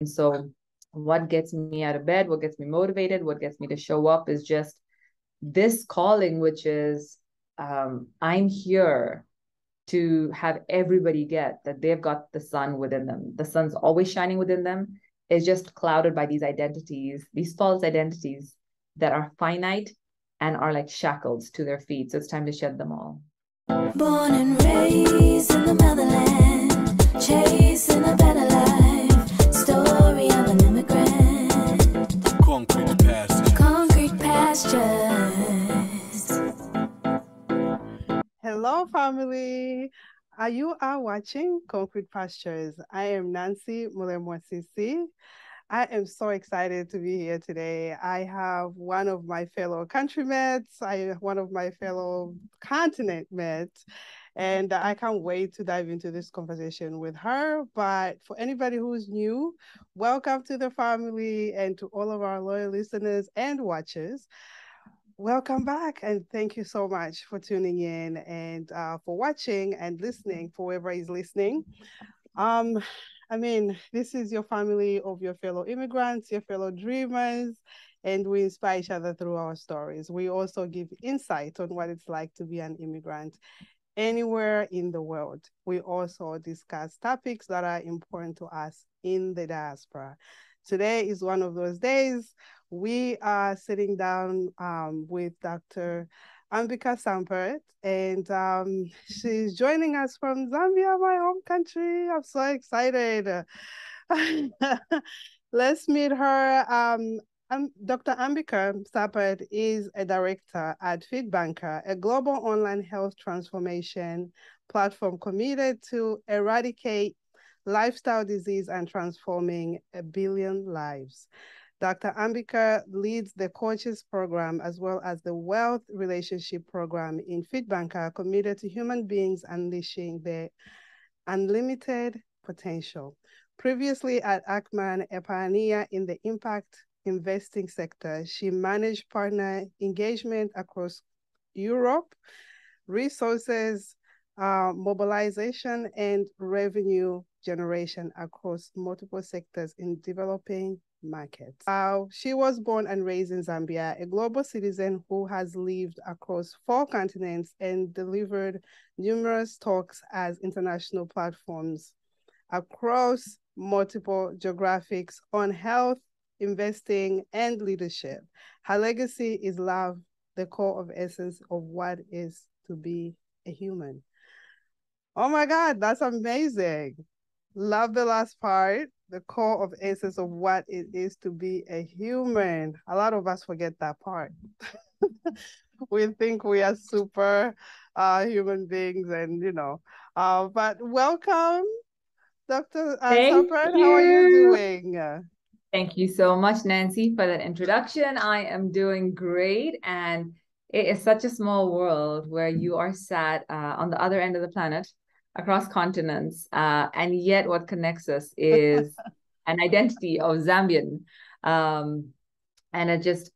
so what gets me out of bed, what gets me motivated, what gets me to show up is just this calling, which is I'm here to have everybody get that they've got the sun within them. The sun's always shining within them. It's just clouded by these identities, these false identities that are finite and are like shackles to their feet. So it's time to shed them all. Born and raised in the motherland, chasing a better life. Story of an immigrant. Concrete pastures. Concrete pastures. Hello, family. You are watching Concrete Pastures. I am Nancy Mulemwasisi. I am so excited to be here today. I have one of my fellow countrymates, one of my fellow continent mates, and I can't wait to dive into this conversation with her. But for anybody who's new, welcome to the family, and to all of our loyal listeners and watchers. Welcome back, and thank you so much for tuning in and for watching and listening, for whoever is listening. This is your family of your fellow immigrants, your fellow dreamers, and we inspire each other through our stories. We also give insight on what it's like to be an immigrant anywhere in the world. We also discuss topics that are important to us in the diaspora. Today is one of those days. We are sitting down with Dr. Ambika Sampat, and she's joining us from Zambia, my home country. I'm so excited. Let's meet her. Dr. Ambika Sampat is a director at FITBANKER, a global online health transformation platform committed to eradicate lifestyle disease and transforming 1 billion lives. Dr. Ambika leads the coaches program as well as the wealth relationship program in FITBANKER, committed to human beings unleashing their unlimited potential. Previously at Acumen, a pioneer in the impact investing sector, she managed partner engagement across Europe, resources, mobilization, and revenue generation across multiple sectors in developing markets. She was born and raised in Zambia, a global citizen who has lived across 4 continents and delivered numerous talks as international platforms across multiple geographies on health, investing, and leadership. Her legacy is love, the core of essence of what is to be a human. Oh my God, that's amazing. Love the last part, the core of essence of what it is to be a human. A lot of us forget that part. We think we are super human beings, and but welcome, Dr. Sampat. How are you doing? Thank you so much, Nancy, for that introduction. I am doing great, and it is such a small world where you are sat on the other end of the planet, across continents, and yet what connects us is an identity of Zambian. And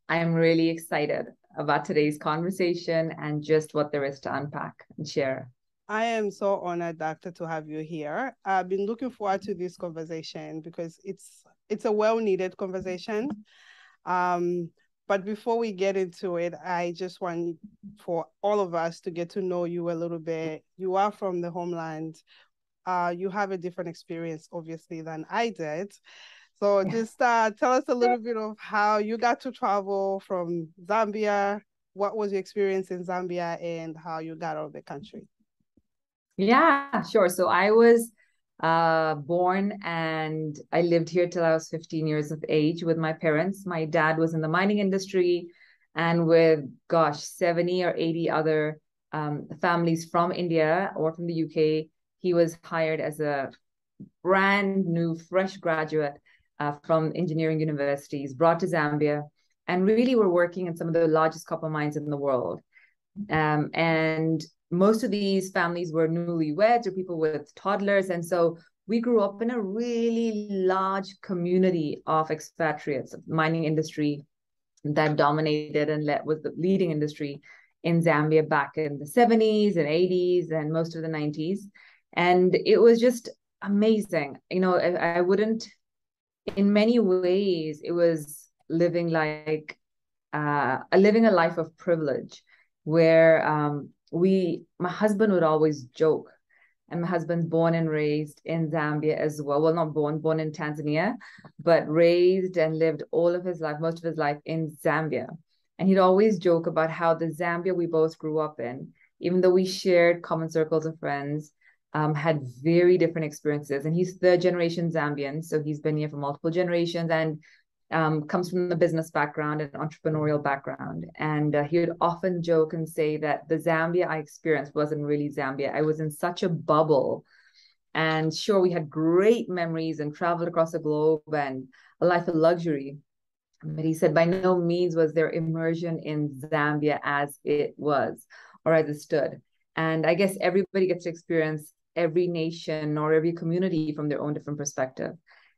I'm really excited about today's conversation and just what there is to unpack and share. I am so honored, Doctor, to have you here. I've been looking forward to this conversation because it's a well-needed conversation. But before we get into it, I just want for all of us to get to know you a little bit. You are from the homeland. You have a different experience, obviously, than I did. So just tell us a little bit of how you got to travel from Zambia. What was your experience in Zambia and how you got out of the country? Yeah, sure. So I was born and I lived here till I was 15 years of age with my parents. My dad was in the mining industry, and with, 70 or 80 other families from India or from the UK, he was hired as a brand new, fresh graduate from engineering universities, brought to Zambia, and really were working in some of the largest copper mines in the world. And most of these families were newlyweds or people with toddlers. And so we grew up in a really large community of expatriates, of mining industry that dominated and was the leading industry in Zambia back in the 70s and 80s and most of the 90s. And it was just amazing. I wouldn't in many ways, it was living like living a life of privilege, where my husband would always joke, and my husband's born and raised in Zambia as well. Well, not born in Tanzania, but raised and lived all of his life, most of his life in Zambia. And he'd always joke about how the Zambia we both grew up in, even though we shared common circles of friends, had very different experiences. And he's third generation Zambian, so he's been here for multiple generations, and comes from a business background and entrepreneurial background. And he would often joke and say that the Zambia I experienced wasn't really Zambia. I was in such a bubble. And sure, we had great memories and traveled across the globe and a life of luxury. But he said by no means was there immersion in Zambia as it was or as it stood. And I guess everybody gets to experience every nation or every community from their own different perspective.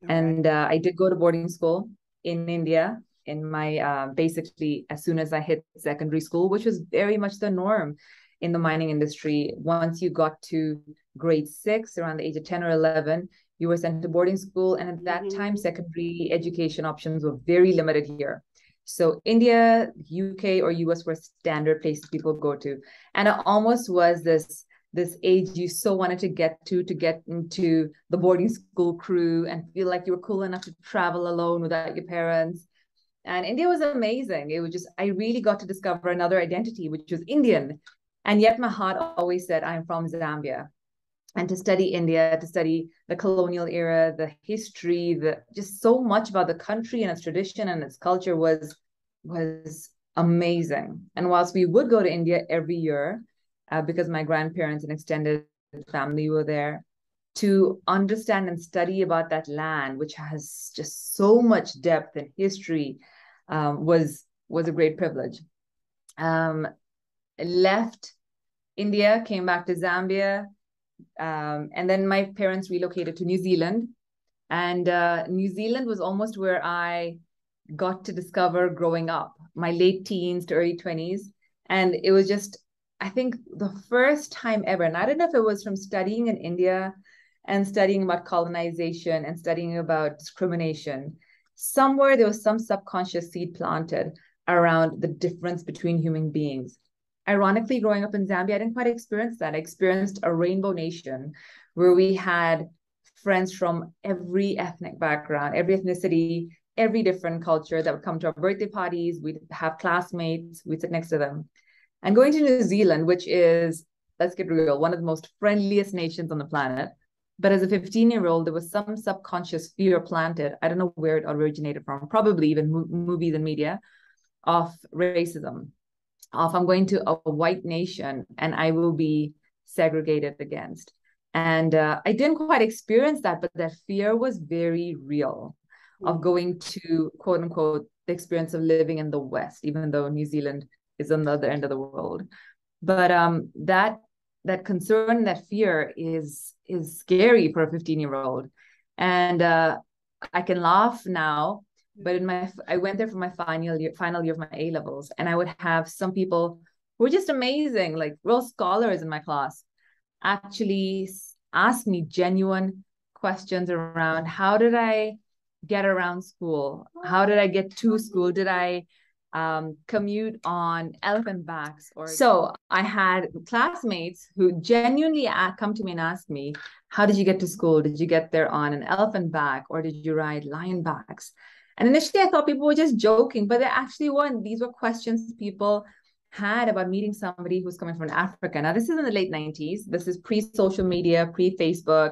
Okay. And I did go to boarding school in India in my basically as soon as I hit secondary school, which was very much the norm in the mining industry. Once you got to grade 6, around the age of 10 or 11, you were sent to boarding school. And at that time, secondary education options were very limited here. So India, UK, or US were standard places people go to. And it almost was this age you so wanted to get into the boarding school crew and feel like you were cool enough to travel alone without your parents. And India was amazing. It was just, I really got to discover another identity, which was Indian. And yet my heart always said, I'm from Zambia. And to study India, to study the colonial era, the history, just so much about the country and its tradition and its culture was amazing. And whilst we would go to India every year, because my grandparents and extended family were there, to understand and study about that land, which has just so much depth and history, was a great privilege. Left India, came back to Zambia, and then my parents relocated to New Zealand. And New Zealand was almost where I got to discover growing up, my late teens to early 20s. And it was just, I think, the first time ever, and I don't know if it was from studying in India and studying about colonization and studying about discrimination, somewhere there was some subconscious seed planted around the difference between human beings. Ironically, growing up in Zambia, I didn't quite experience that. I experienced a rainbow nation where we had friends from every ethnic background, every ethnicity, every different culture that would come to our birthday parties. We'd have classmates, we'd sit next to them. And going to New Zealand, which is, let's get real, one of the most friendliest nations on the planet. But as a 15-year-old, there was some subconscious fear planted. I don't know where it originated from, probably even movies and media, of racism. Of I'm going to a white nation and I will be segregated against. And I didn't quite experience that, but that fear was very real of going to, quote unquote, the experience of living in the West, even though New Zealand is on the other end of the world. But that concern, that fear is scary for a 15-year-old. And I can laugh now, but I went there for my final year of my A-levels, and I would have some people who were just amazing, like real scholars in my class, actually ask me genuine questions around how did I get around school? How did I get to school? Did I commute on elephant backs? So I had classmates who genuinely come to me and ask me, how did you get to school? Did you get there on an elephant back or did you ride lion backs? And initially I thought people were just joking, but they actually weren't. These were questions people had about meeting somebody who's coming from Africa. Now, this is in the late 90s. This is pre-social media, pre-Facebook,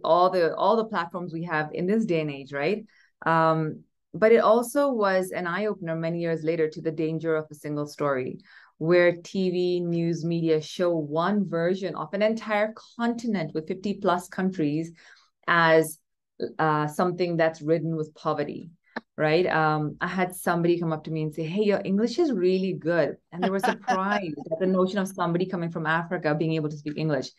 all the platforms we have in this day and age, right? But it also was an eye-opener many years later to the danger of a single story, where TV, news, media show one version of an entire continent with 50 plus countries as something that's ridden with poverty, right? I had somebody come up to me and say, hey, your English is really good. And they were surprised at the notion of somebody coming from Africa being able to speak English.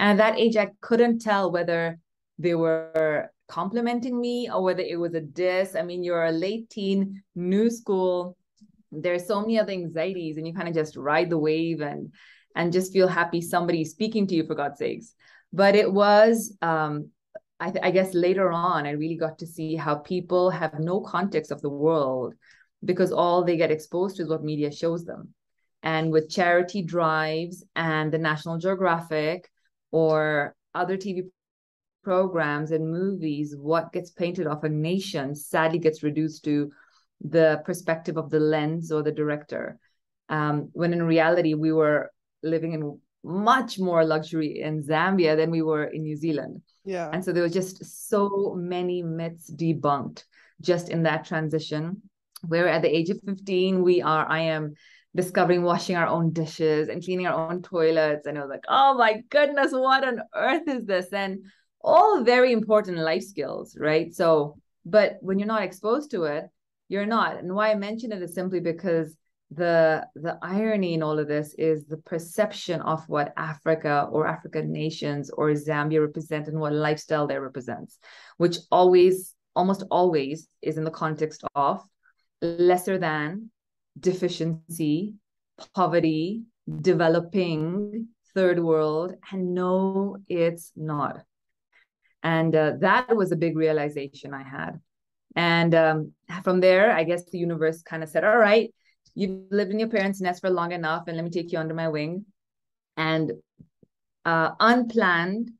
And at that age, I couldn't tell whether they were complimenting me or whether it was a diss. I mean, you're a late teen, new school. There's so many other anxieties, and you kind of just ride the wave and just feel happy somebody's speaking to you, for God's sakes. But it was I guess later on, I really got to see how people have no context of the world because all they get exposed to is what media shows them. And with charity drives and the National Geographic or other TV programs and movies, what gets painted of a nation sadly gets reduced to the perspective of the lens or the director. When in reality, we were living in much more luxury in Zambia than we were in New Zealand. Yeah. And so there was just so many myths debunked just in that transition, where at the age of 15, I am discovering washing our own dishes and cleaning our own toilets. And I was like, oh my goodness, what on earth is this? And all very important life skills, right? So, but when you're not exposed to it, you're not. And why I mention it is simply because the irony in all of this is the perception of what Africa or African nations or Zambia represent and what lifestyle they represents, which almost always is in the context of lesser than, deficiency, poverty, developing, third world, and no, it's not. And that was a big realization I had. And from there, I guess the universe kind of said, all right, you've lived in your parents' nest for long enough, and let me take you under my wing. And unplanned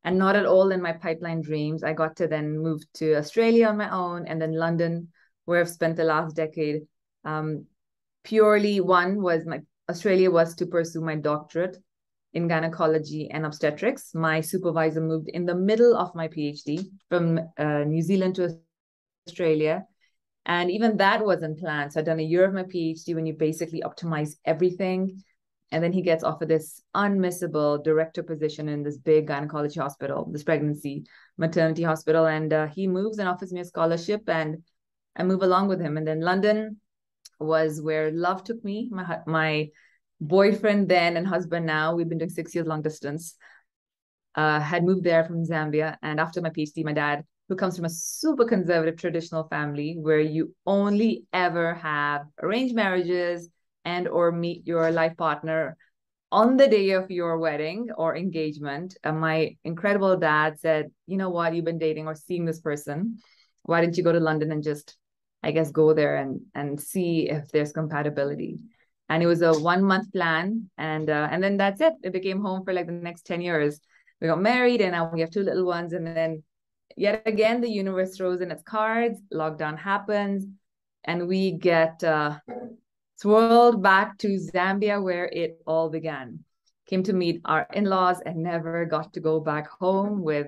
and not at all in my pipeline dreams, I got to then move to Australia on my own, and then London, where I've spent the last decade. Purely one was Australia was to pursue my doctorate in gynecology and obstetrics. My supervisor moved in the middle of my PhD from New Zealand to Australia. And even that wasn't planned. So I'd done a year of my PhD when you basically optimize everything. And then he gets offered this unmissable director position in this big gynecology hospital, this pregnancy maternity hospital. And he moves and offers me a scholarship, and I move along with him. And then London was where love took me. My boyfriend then and husband now, we've been doing 6 years long distance, had moved there from Zambia. And after my PhD, my dad, who comes from a super conservative traditional family where you only ever have arranged marriages and or meet your life partner on the day of your wedding or engagement, my incredible dad said, you know what, you've been dating or seeing this person. Why didn't you go to London and just, I guess, go there and see if there's compatibility? And it was a 1 month plan. And then that's it. It became home for like the next 10 years. We got married and now we have 2 little ones. And then yet again, the universe throws in its cards, lockdown happens, and we get swirled back to Zambia where it all began. Came to meet our in-laws and never got to go back home with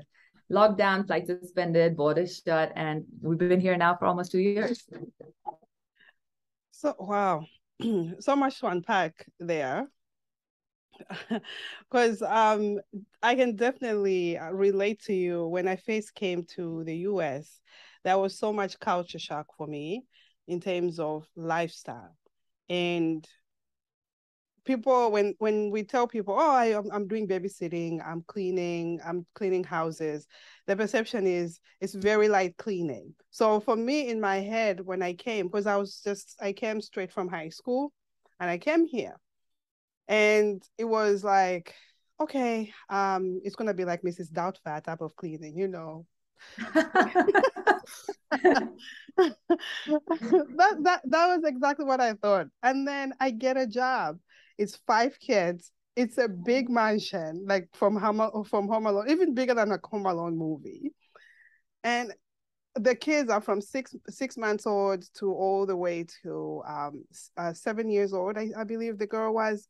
lockdown, flights suspended, borders shut, and we've been here now for almost 2 years. So, wow, so much to unpack there. Because I can definitely relate to you. When I first came to the US, there was so much culture shock for me in terms of lifestyle. And people, when we tell people, oh, I'm doing babysitting, I'm cleaning houses, the perception is it's very light cleaning. So for me, in my head, when I came, because I came straight from high school and I came here. And it was like, okay, it's gonna be like Mrs. Doubtfire type of cleaning, you know. that was exactly what I thought. And then I get a job. It's 5 kids. It's a big mansion, like from Home Alone, even bigger than a Home Alone movie. And the kids are from six months old to all the way to 7 years old, I believe the girl was.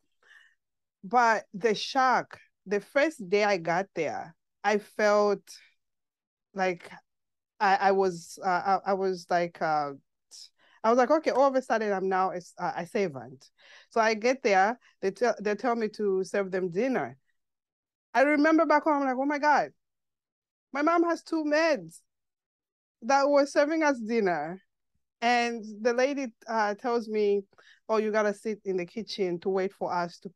But the shock, the first day I got there, I felt like I was like, okay, all of a sudden I'm now a servant. So I get there, they tell me to serve them dinner. I remember back home, I'm like, oh my God, my mom has 2 maids that were serving us dinner. And the lady tells me, oh, you gotta sit in the kitchen to wait for us to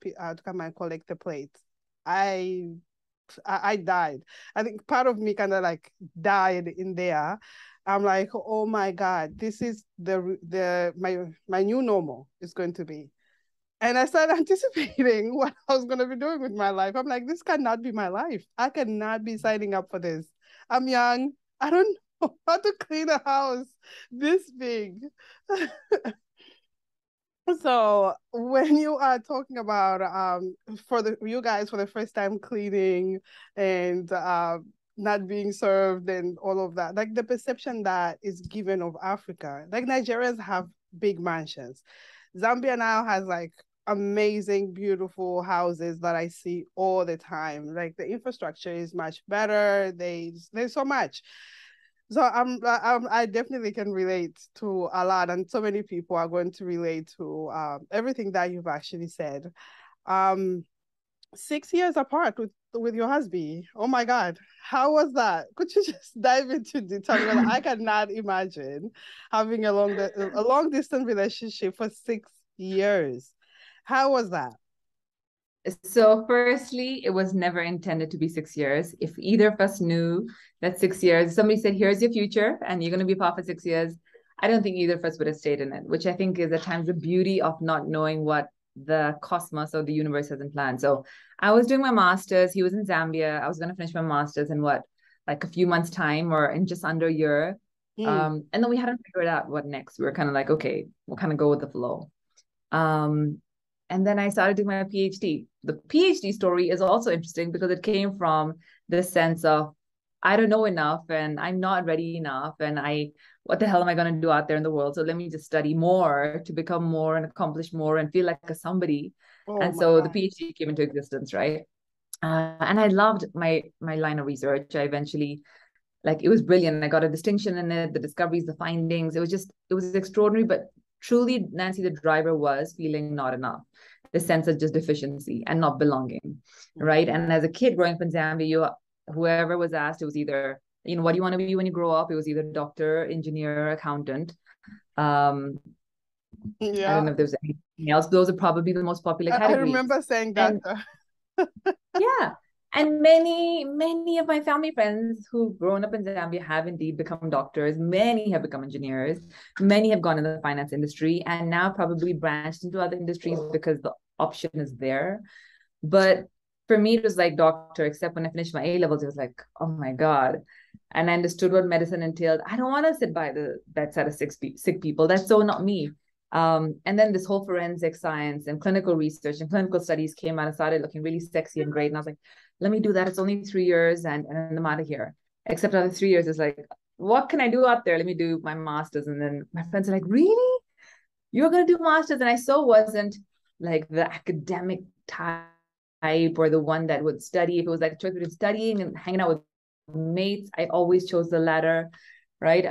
come and collect the plates. I died. I think part of me kind of like died in there. I'm like, oh my God, this is my new normal is going to be. And I started anticipating what I was going to be doing with my life. I'm like, this cannot be my life. I cannot be signing up for this. I'm young. I don't know how to clean a house this big. So when you are talking about for you guys for the first time cleaning and not being served and all of that, like the perception that is given of Africa, like Nigerians have big mansions. Zambia now has like amazing, beautiful houses that I see all the time. Like the infrastructure is much better. There's so much. So I definitely can relate to a lot, and so many people are going to relate to everything that you've actually said. Um, 6 years apart with your husband. Oh my God, how was that? Could you just dive into detail? Because I cannot imagine having a long distance relationship for 6 years. How was that? So, firstly, it was never intended to be 6 years. If either of us knew that 6 years, somebody said, "Here's your future, and you're going to be apart for 6 years," I don't think either of us would have stayed in it, which I think is at times the beauty of not knowing what the cosmos or the universe has in plan. So, I was doing my master's. He was in Zambia. I was going to finish my master's in what, like a few months' time or in just under a year. And then we hadn't figured out what next. We were kind of like, okay, we'll kind of go with the flow. Um, and then I started doing my PhD. The PhD story is also interesting because it came from this sense of I don't know enough and I'm not ready enough. And what the hell am I going to do out there in the world? So let me just study more to become more and accomplish more and feel like a somebody. Oh And my so the God. PhD came into existence, right? And I loved my line of research. I eventually like it was brilliant. I got a distinction in it, the discoveries, the findings. It was extraordinary, but truly, Nancy, the driver was feeling not enough, the sense of just deficiency and not belonging, right? And as a kid growing up in Zambia, whoever was asked, it was either, what do you want to be when you grow up? It was either doctor, engineer, accountant. Um, I don't Yeah, know if there's anything else. Those are probably the most popular I categories. remember saying that. And yeah. And many of my family friends who've grown up in Zambia have indeed become doctors. Many have become engineers. Many have gone in the finance industry and now probably branched into other industries because the option is there. But for me, it was like doctor, except when I finished my A levels, it was like, oh my God. And I understood what medicine entailed. I don't want to sit by the bedside of sick people. That's so not me. And then this whole forensic science and clinical research and clinical studies came out and started looking really sexy and great. And I was like, let me do that. It's only 3 years and I'm out of here. Except after 3 years, it's like, what can I do out there? Let me do my master's. And then my friends are like, really? You're going to do master's? And I so wasn't like the academic type or the one that would study. If it was like a choice between studying and hanging out with mates, I always chose the latter, right?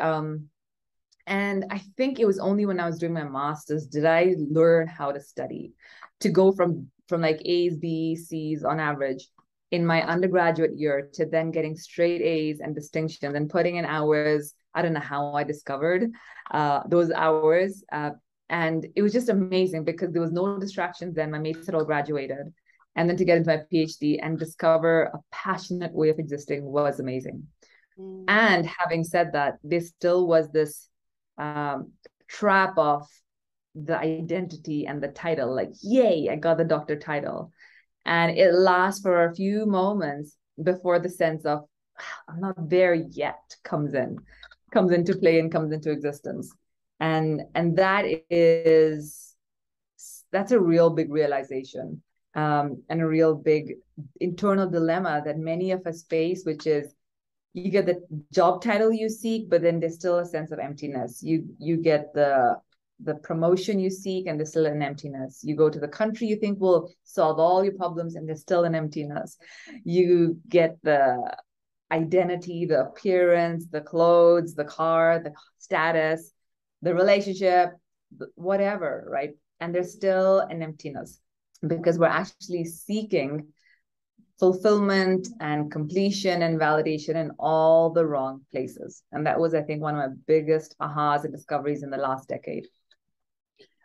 And I think it was only when I was doing my master's did I learn how to study, to go from like A's, B's, C's on average in my undergraduate year to then getting straight A's and distinctions and putting in hours. I don't know how I discovered those hours. And it was just amazing because there was no distractions then. My mates had all graduated. And then to get into my PhD and discover a passionate way of existing was amazing. And having said that, there still was this trap of the identity and the title, like, yay, I got the doctor title. And it lasts for a few moments before the sense of I'm not there yet comes into play and comes into existence. And that's a real big realization, and a real big internal dilemma that many of us face, which is you get the job title you seek, but then there's still a sense of emptiness. You get the promotion you seek, and there's still an emptiness. You go to the country you think will solve all your problems, and there's still an emptiness. You get the identity, the appearance, the clothes, the car, the status, the relationship, whatever, right? And there's still an emptiness because we're actually seeking fulfillment and completion and validation in all the wrong places. And that was, I think, one of my biggest ahas and discoveries in the last decade.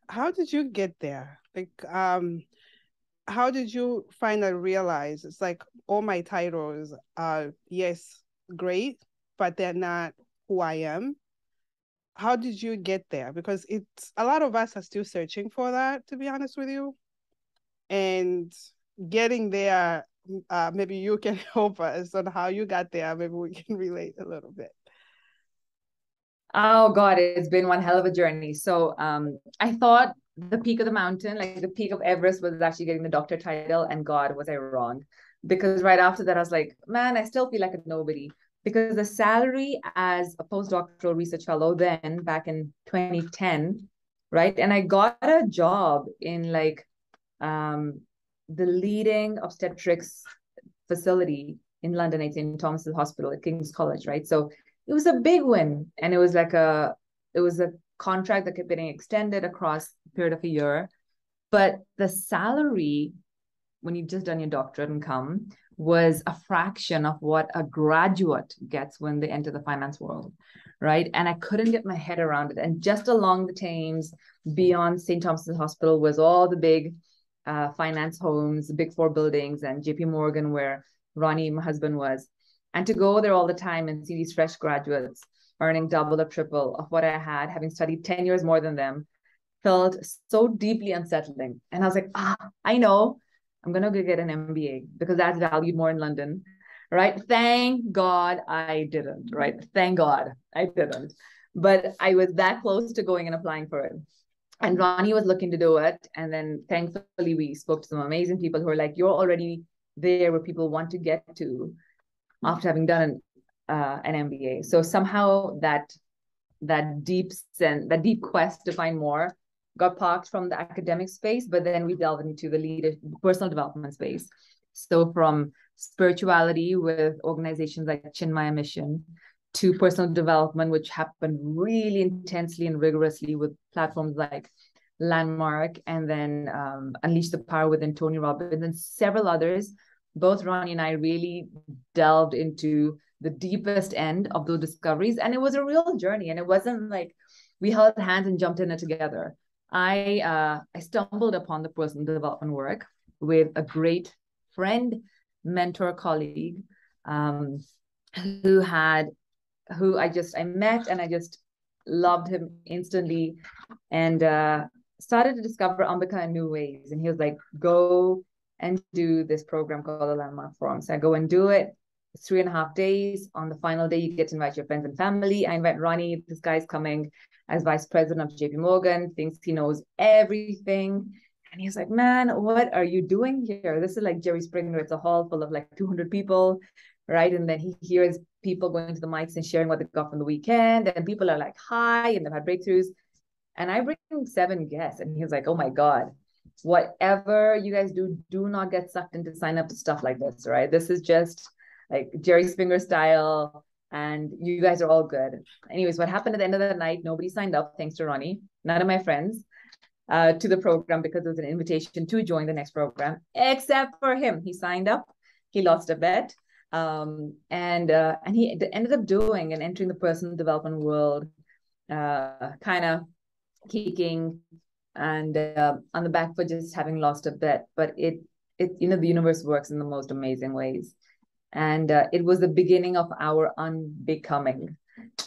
How did you get there? Like, how did you finally realize it's like all my titles are, yes, great, but they're not who I am? How did you get there? Because it's a lot of us are still searching for that, to be honest with you. And getting there maybe you can help us on how you got there. Maybe we can relate a little bit. Oh God, it's been one hell of a journey. So I thought the peak of the mountain, like the peak of Everest, was actually getting the doctor title, and God, was I wrong? Because right after that, I was like, man, I still feel like a nobody. Because the salary as a postdoctoral research fellow then back in 2010, right? And I got a job in like the leading obstetrics facility in London at St. Thomas's Hospital at King's College, right? So it was a big win. And it was a contract that kept getting extended across the period of a year. But the salary, when you've just done your doctorate and come, was a fraction of what a graduate gets when they enter the finance world, right? And I couldn't get my head around it. And just along the Thames, beyond St. Thomas's Hospital, was all the big finance homes, big four buildings, and JP Morgan, where Ronnie, my husband, was. And to go there all the time and see these fresh graduates earning double or triple of what I had, having studied 10 years more than them, felt so deeply unsettling. And I was like, I know, I'm going to go get an MBA because that's valued more in London, right? Thank God I didn't, right? Thank God I didn't. But I was that close to going and applying for it. And Ronnie was looking to do it. And then thankfully we spoke to some amazing people who are like, you're already there where people want to get to after having done an MBA. So somehow that deep quest to find more got parked from the academic space, but then we delved into the personal development space. So from spirituality with organizations like Chinmaya Mission to personal development, which happened really intensely and rigorously with platforms like Landmark, and then Unleash the Power Within, Tony Robbins, and several others. Both Ronnie and I really delved into the deepest end of those discoveries. And it was a real journey. And it wasn't like we held hands and jumped in it together. I stumbled upon the personal development work with a great friend, mentor, colleague, who I met, and I just loved him instantly, and started to discover Ambika in new ways. And he was like, go and do this program called the Landmark Forum. So I go and do it. It's 3.5 days. On the final day, you get to invite your friends and family. I invite Ronnie. This guy's coming as vice president of JP Morgan, thinks he knows everything. And he's like, man, what are you doing here? This is like Jerry Springer. It's a hall full of like 200 people, right? And then he hears people going to the mics and sharing what they got from the weekend. And people are like, hi, and they've had breakthroughs. And I bring 7 guests. And he was like, oh my God, whatever you guys do, do not get sucked into sign up to stuff like this, right? This is just like Jerry Springer style, and you guys are all good. Anyways, what happened at the end of the night, nobody signed up, thanks to Ronnie, none of my friends, to the program, because it was an invitation to join the next program, except for him. He signed up, he lost a bet, and he ended up doing and entering the personal development world, kind of kicking and on the back foot, just having lost a bet. But it the universe works in the most amazing ways. And it was the beginning of our unbecoming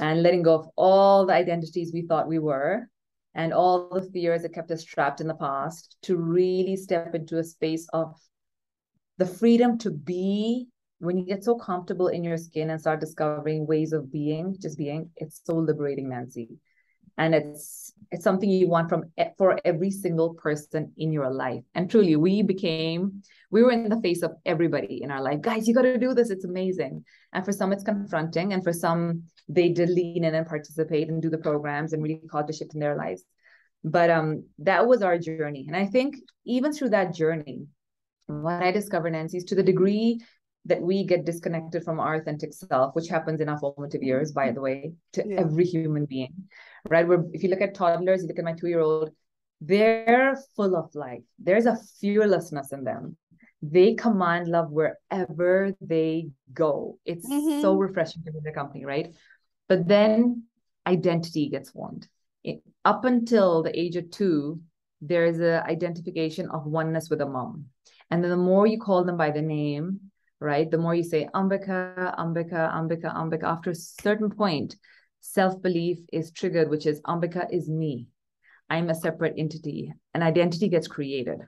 and letting go of all the identities we thought we were and all the fears that kept us trapped in the past, to really step into a space of the freedom to be. When you get so comfortable in your skin and start discovering ways of being, just being, it's so liberating, Nancy. And it's something you want for every single person in your life. And truly, we were in the face of everybody in our life. Guys, you got to do this. It's amazing. And for some, it's confronting. And for some, they did lean in and participate and do the programs and really cause a shift in their lives. But that was our journey. And I think even through that journey, what I discovered, Nancy, is to the degree that we get disconnected from our authentic self, which happens in our formative years, by the way, to every human being, right? Where if you look at toddlers, you look at my 2-year-old, they're full of life. There's a fearlessness in them. They command love wherever they go. It's so refreshing to be in their company, right? But then identity gets formed. Up until the age of 2, there's an identification of oneness with a mom. And then the more you call them by the name, right, the more you say Ambika, Ambika, Ambika, Ambika, after a certain point, self-belief is triggered, which is Ambika is me. I'm a separate entity. An identity gets created,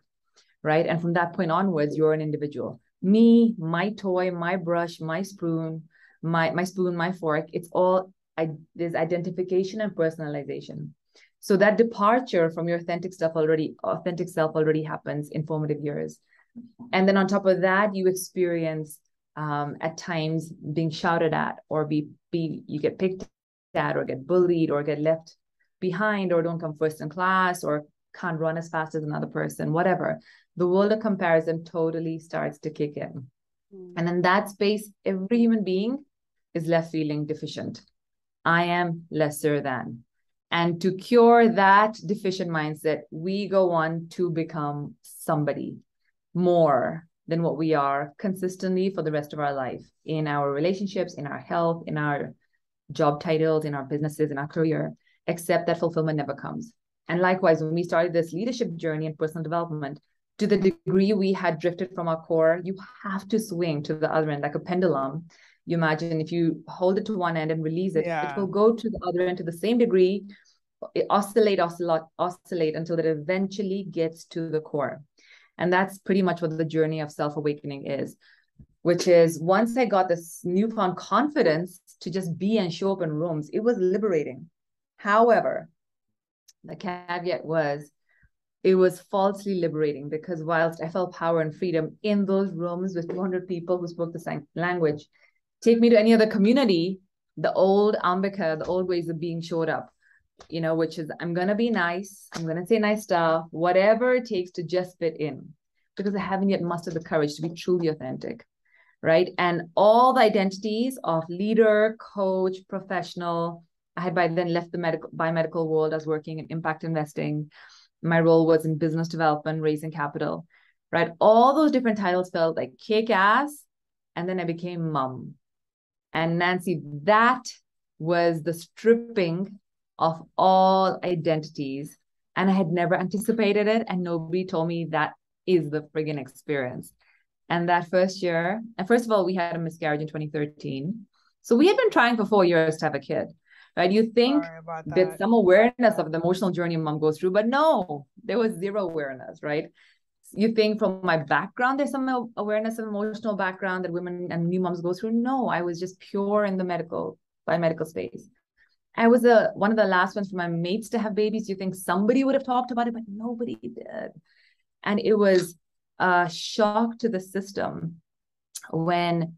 right? And from that point onwards, you're an individual. Me, my toy, my brush, my spoon, my fork, it's all, there's identification and personalization. So that departure from your authentic self already happens in formative years. And then on top of that, you experience at times being shouted at, or you get picked at, or get bullied, or get left behind, or don't come first in class, or can't run as fast as another person, whatever. The world of comparison totally starts to kick in. And in that space, every human being is left feeling deficient. I am lesser than. And to cure that deficient mindset, we go on to become somebody more than what we are consistently for the rest of our life, in our relationships, in our health, in our job titles, in our businesses, in our career, except that fulfillment never comes. And likewise, when we started this leadership journey and personal development, to the degree we had drifted from our core, you have to swing to the other end like a pendulum. You imagine if you hold it to one end and release it, it will go to the other end to the same degree, oscillate until it eventually gets to the core. And that's pretty much what the journey of self-awakening is, which is once I got this newfound confidence to just be and show up in rooms, it was liberating. However, the caveat was, it was falsely liberating, because whilst I felt power and freedom in those rooms with 200 people who spoke the same language, take me to any other community, the old Ambika, the old ways of being showed up, which is, I'm going to be nice, I'm going to say nice stuff, whatever it takes to just fit in, because I haven't yet mustered the courage to be truly authentic, right? And all the identities of leader, coach, professional, I had by then left the biomedical world. I was working in impact investing. My role was in business development, raising capital, right? All those different titles felt like kick ass. And then I became mom. And Nancy, that was the stripping of all identities. And I had never anticipated it. And nobody told me that is the friggin' experience. And that first year, and first of all, we had a miscarriage in 2013. So we had been trying for 4 years to have a kid, right? You think there's some awareness of the emotional journey mom goes through, but no, there was zero awareness, right? You think from my background, there's some awareness of emotional background that women and new moms go through. No, I was just pure in the biomedical space. I was one of the last ones for my mates to have babies. You think somebody would have talked about it, but nobody did. And it was a shock to the system when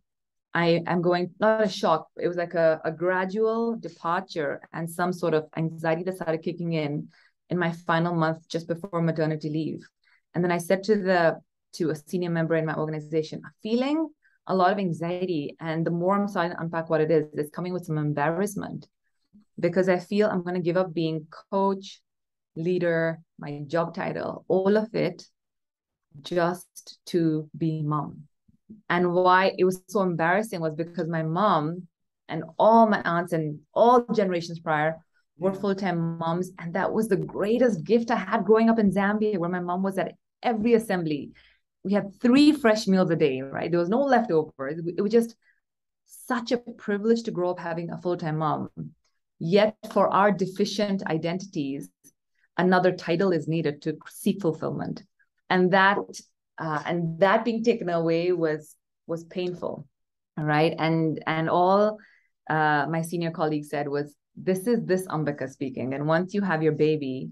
I'm going, not a shock, it was like a gradual departure and some sort of anxiety that started kicking in my final month just before maternity leave. And then I said to a senior member in my organization, I'm feeling a lot of anxiety. And the more I'm starting to unpack what it is, it's coming with some embarrassment, because I feel I'm going to give up being coach, leader, my job title, all of it, just to be mom. And why it was so embarrassing was because my mom and all my aunts and all generations prior were full-time moms. And that was the greatest gift I had growing up in Zambia, where my mom was at every assembly. We had 3 fresh meals a day, right? There was no leftovers. It was just such a privilege to grow up having a full-time mom. Yet for our deficient identities, another title is needed to seek fulfillment. And that being taken away was painful, right? And all my senior colleagues said was, this is this Ambika speaking. And once you have your baby,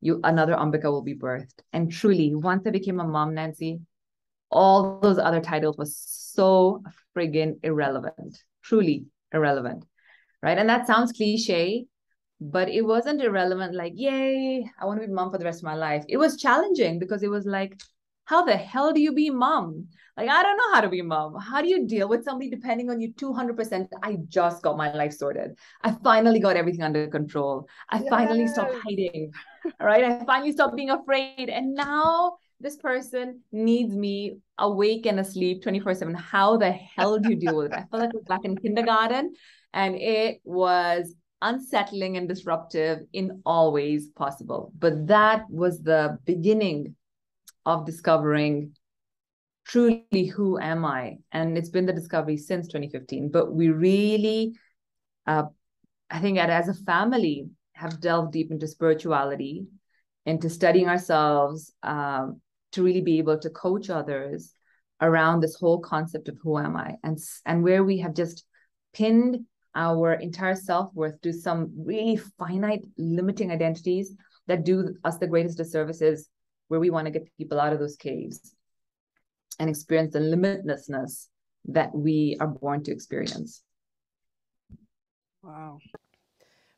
another Ambika will be birthed. And truly, once I became a mom, Nancy, all those other titles was so friggin' irrelevant, truly irrelevant, right? And that sounds cliche, but it wasn't irrelevant like, yay, I want to be mom for the rest of my life. It was challenging because it was like, how the hell do you be mom? Like, I don't know how to be mom. How do you deal with somebody depending on you 200%? I just got my life sorted. I finally got everything under control. I finally stopped hiding, all right? I finally stopped being afraid. And now this person needs me awake and asleep 24/7. How the hell do you deal with it? I felt like I was back in kindergarten, and it was unsettling and disruptive in all ways possible. But that was the beginning of discovering truly who am I. And it's been the discovery since 2015. But we really, I think as a family, have delved deep into spirituality, into studying ourselves, to really be able to coach others, around this whole concept of who am I, and where we have just pinned our entire self-worth to some really finite limiting identities that do us the greatest disservices, where we want to get people out of those caves and experience the limitlessness that we are born to experience. Wow.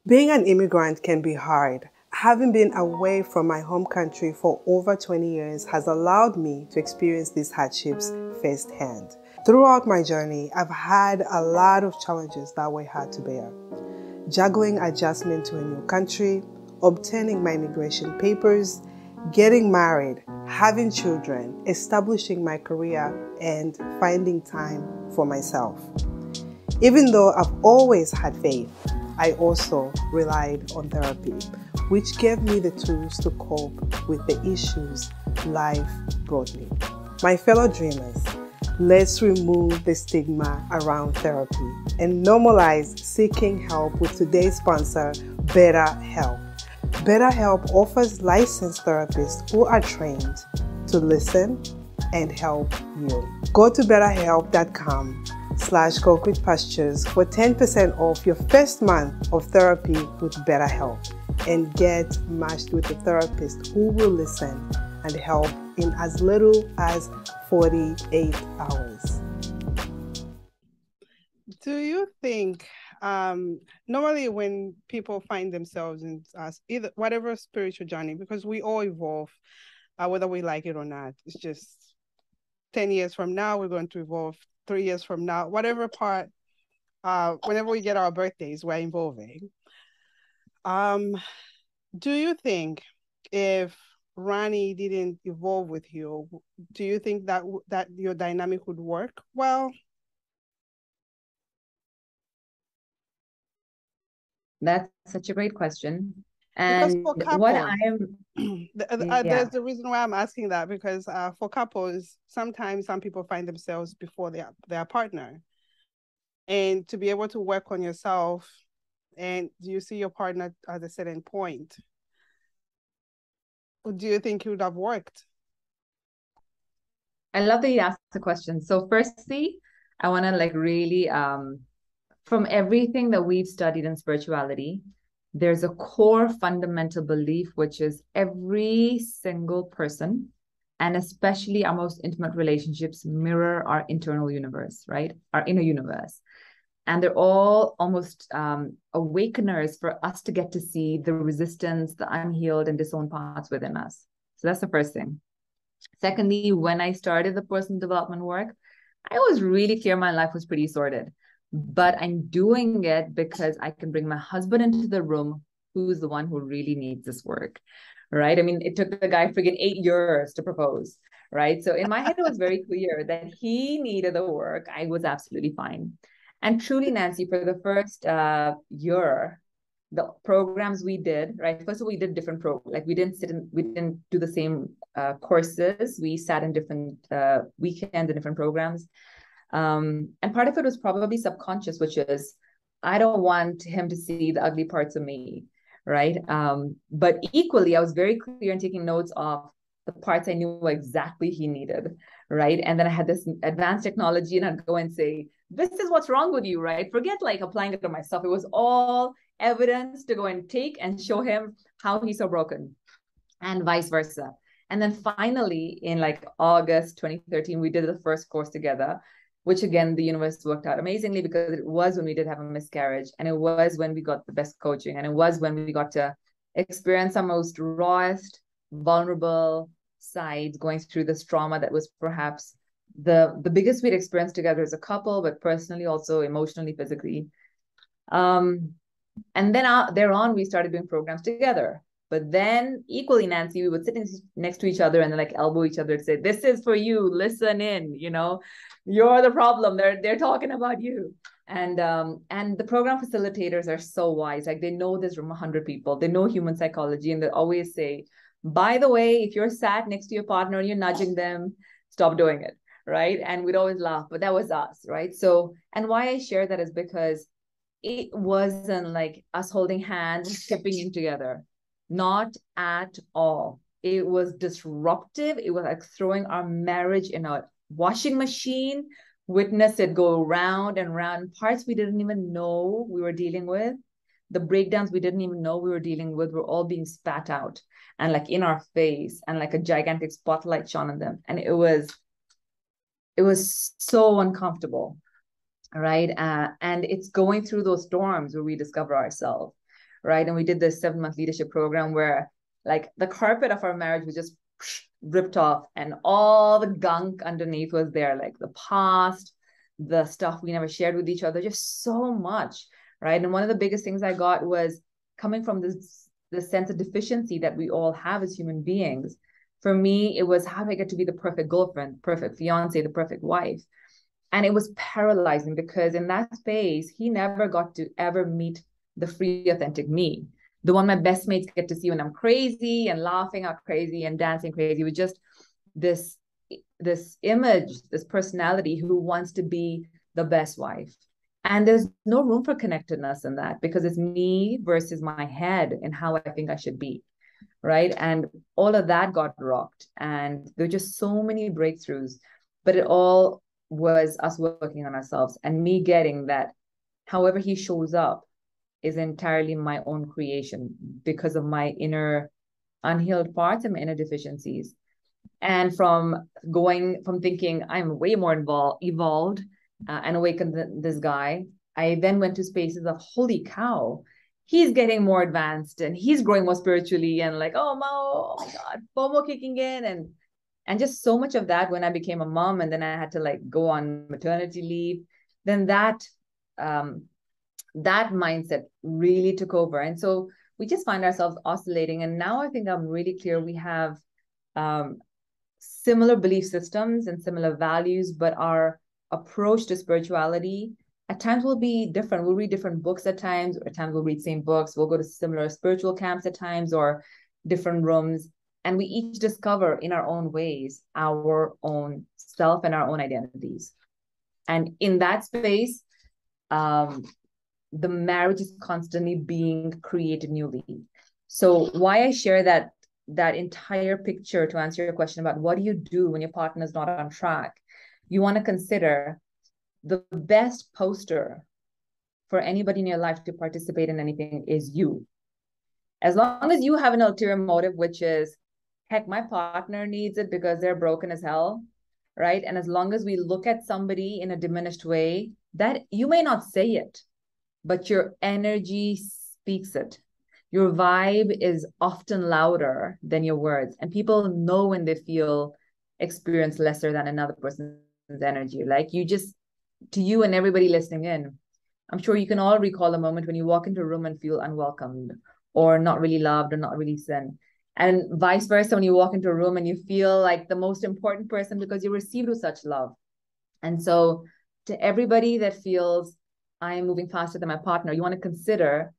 Being an immigrant can be hard. Having been away from my home country for over 20 years has allowed me to experience these hardships firsthand. Throughout my journey, I've had a lot of challenges that were hard to bear. Juggling adjustment to a new country, obtaining my immigration papers, getting married, having children, establishing my career, and finding time for myself. Even though I've always had faith, I also relied on therapy, which gave me the tools to cope with the issues life brought me. My fellow dreamers, let's remove the stigma around therapy and normalize seeking help with today's sponsor, BetterHelp. BetterHelp offers licensed therapists who are trained to listen and help you. Go to betterhelp.com/concretepastures for 10% off your first month of therapy with BetterHelp and get matched with a therapist who will listen and help in as little as 48 hours. Do you think normally when people find themselves in either whatever spiritual journey, because we all evolve, whether we like it or not, it's just 10 years from now, we're going to evolve 3 years from now, whatever part, whenever we get our birthdays, we're evolving. Do you think if Rani didn't evolve with you, do you think that your dynamic would work well? That's such a great question. Because And for what couples, I am, there's the reason why I'm asking that, because for couples, sometimes some people find themselves before their partner. And to be able to work on yourself, and do you see your partner at a certain point? Do you think it would have worked? I love that you asked the question. So firstly, I want to like really, from everything that we've studied in spirituality, there's a core fundamental belief, which is every single person, and especially our most intimate relationships, mirror our internal universe, right? Our inner universe. And they're all almost awakeners for us to get to see the resistance, the unhealed and disowned parts within us. So that's the first thing. Secondly, when I started the personal development work, I was really clear my life was pretty sorted. But I'm doing it because I can bring my husband into the room, who's the one who really needs this work, right? I mean, it took the guy friggin' 8 years to propose, right? So in my head, it was very clear that he needed the work. I was absolutely fine. And truly, Nancy, for the first year, the programs we did, right? First of all, we did different like we didn't do the same courses. We sat in different weekends and different programs. And part of it was probably subconscious, which is, I don't want him to see the ugly parts of me, right? But equally, I was very clear in taking notes of the parts I knew exactly he needed, right? And then I had this advanced technology, and I'd go and say, this is what's wrong with you, right? Forget like applying it to myself. It was all evidence to go and take and show him how he's so broken, and vice versa. And then finally, in like August 2013, we did the first course together, which again, the universe worked out amazingly, because it was when we did have a miscarriage, and it was when we got the best coaching, and it was when we got to experience our most rawest, vulnerable sides, going through this trauma that was perhaps the biggest we'd experienced together as a couple, but personally also emotionally, physically. And then thereon, we started doing programs together. But then equally, Nancy, we would sit next to each other and then like elbow each other to say, this is for you, listen in, you know, you're the problem. They're talking about you. And the program facilitators are so wise. Like they know this from 100 people. They know human psychology, and they always say, by the way, if you're sat next to your partner and you're nudging them, stop doing it, right? And we'd always laugh, but that was us, right? So, and why I share that is because it wasn't like us holding hands and stepping in together. Not at all. It was disruptive. It was like throwing our marriage in a washing machine, witnessed it go round and round, parts we didn't even know we were dealing with. The breakdowns we didn't even know we were dealing with were all being spat out and like in our face, and like a gigantic spotlight shone on them. And it was so uncomfortable, right? And it's going through those storms where we discover ourselves, right? And we did this 7-month leadership program where like the carpet of our marriage was just ripped off, and all the gunk underneath was there, like the past, the stuff we never shared with each other, just so much, right? And one of the biggest things I got was coming from this sense of deficiency that we all have as human beings. For me, it was, how do I get to be the perfect girlfriend, perfect fiance, the perfect wife? And it was paralyzing because in that space, he never got to ever meet the free, authentic me, the one my best mates get to see when I'm crazy and laughing out crazy and dancing crazy, with just this image, this personality who wants to be the best wife. And there's no room for connectedness in that, because it's me versus my head and how I think I should be, right? And all of that got rocked, and there were just so many breakthroughs, but it all was us working on ourselves, and me getting that however he shows up is entirely my own creation because of my inner unhealed parts and my inner deficiencies. And from thinking I'm way more evolved and awakened than this guy, I then went to spaces of, holy cow, he's getting more advanced and he's growing more spiritually, and like, oh my God, FOMO kicking in, and just so much of that when I became a mom, and then I had to like go on maternity leave, then that mindset really took over. And so we just find ourselves oscillating. And now I think I'm really clear we have similar belief systems and similar values, but our approach to spirituality at times will be different. We'll read different books at times, or at times we'll read same books. We'll go to similar spiritual camps at times, or different rooms. And we each discover in our own ways our own self and our own identities. And in that space, the marriage is constantly being created newly. So why I share that entire picture to answer your question about what do you do when your partner is not on track, you want to consider the best poster for anybody in your life to participate in anything is you. As long as you have an ulterior motive, which is, heck, my partner needs it because they're broken as hell, right? And as long as we look at somebody in a diminished way, that you may not say it, but your energy speaks it. Your vibe is often louder than your words. And people know when they experience lesser than another person's energy. Like, you just, to you and everybody listening in, I'm sure you can all recall a moment when you walk into a room and feel unwelcomed, or not really loved, or not really seen. And vice versa, when you walk into a room and you feel like the most important person because you received with such love. And so to everybody that feels, I am moving faster than my partner, you want to consider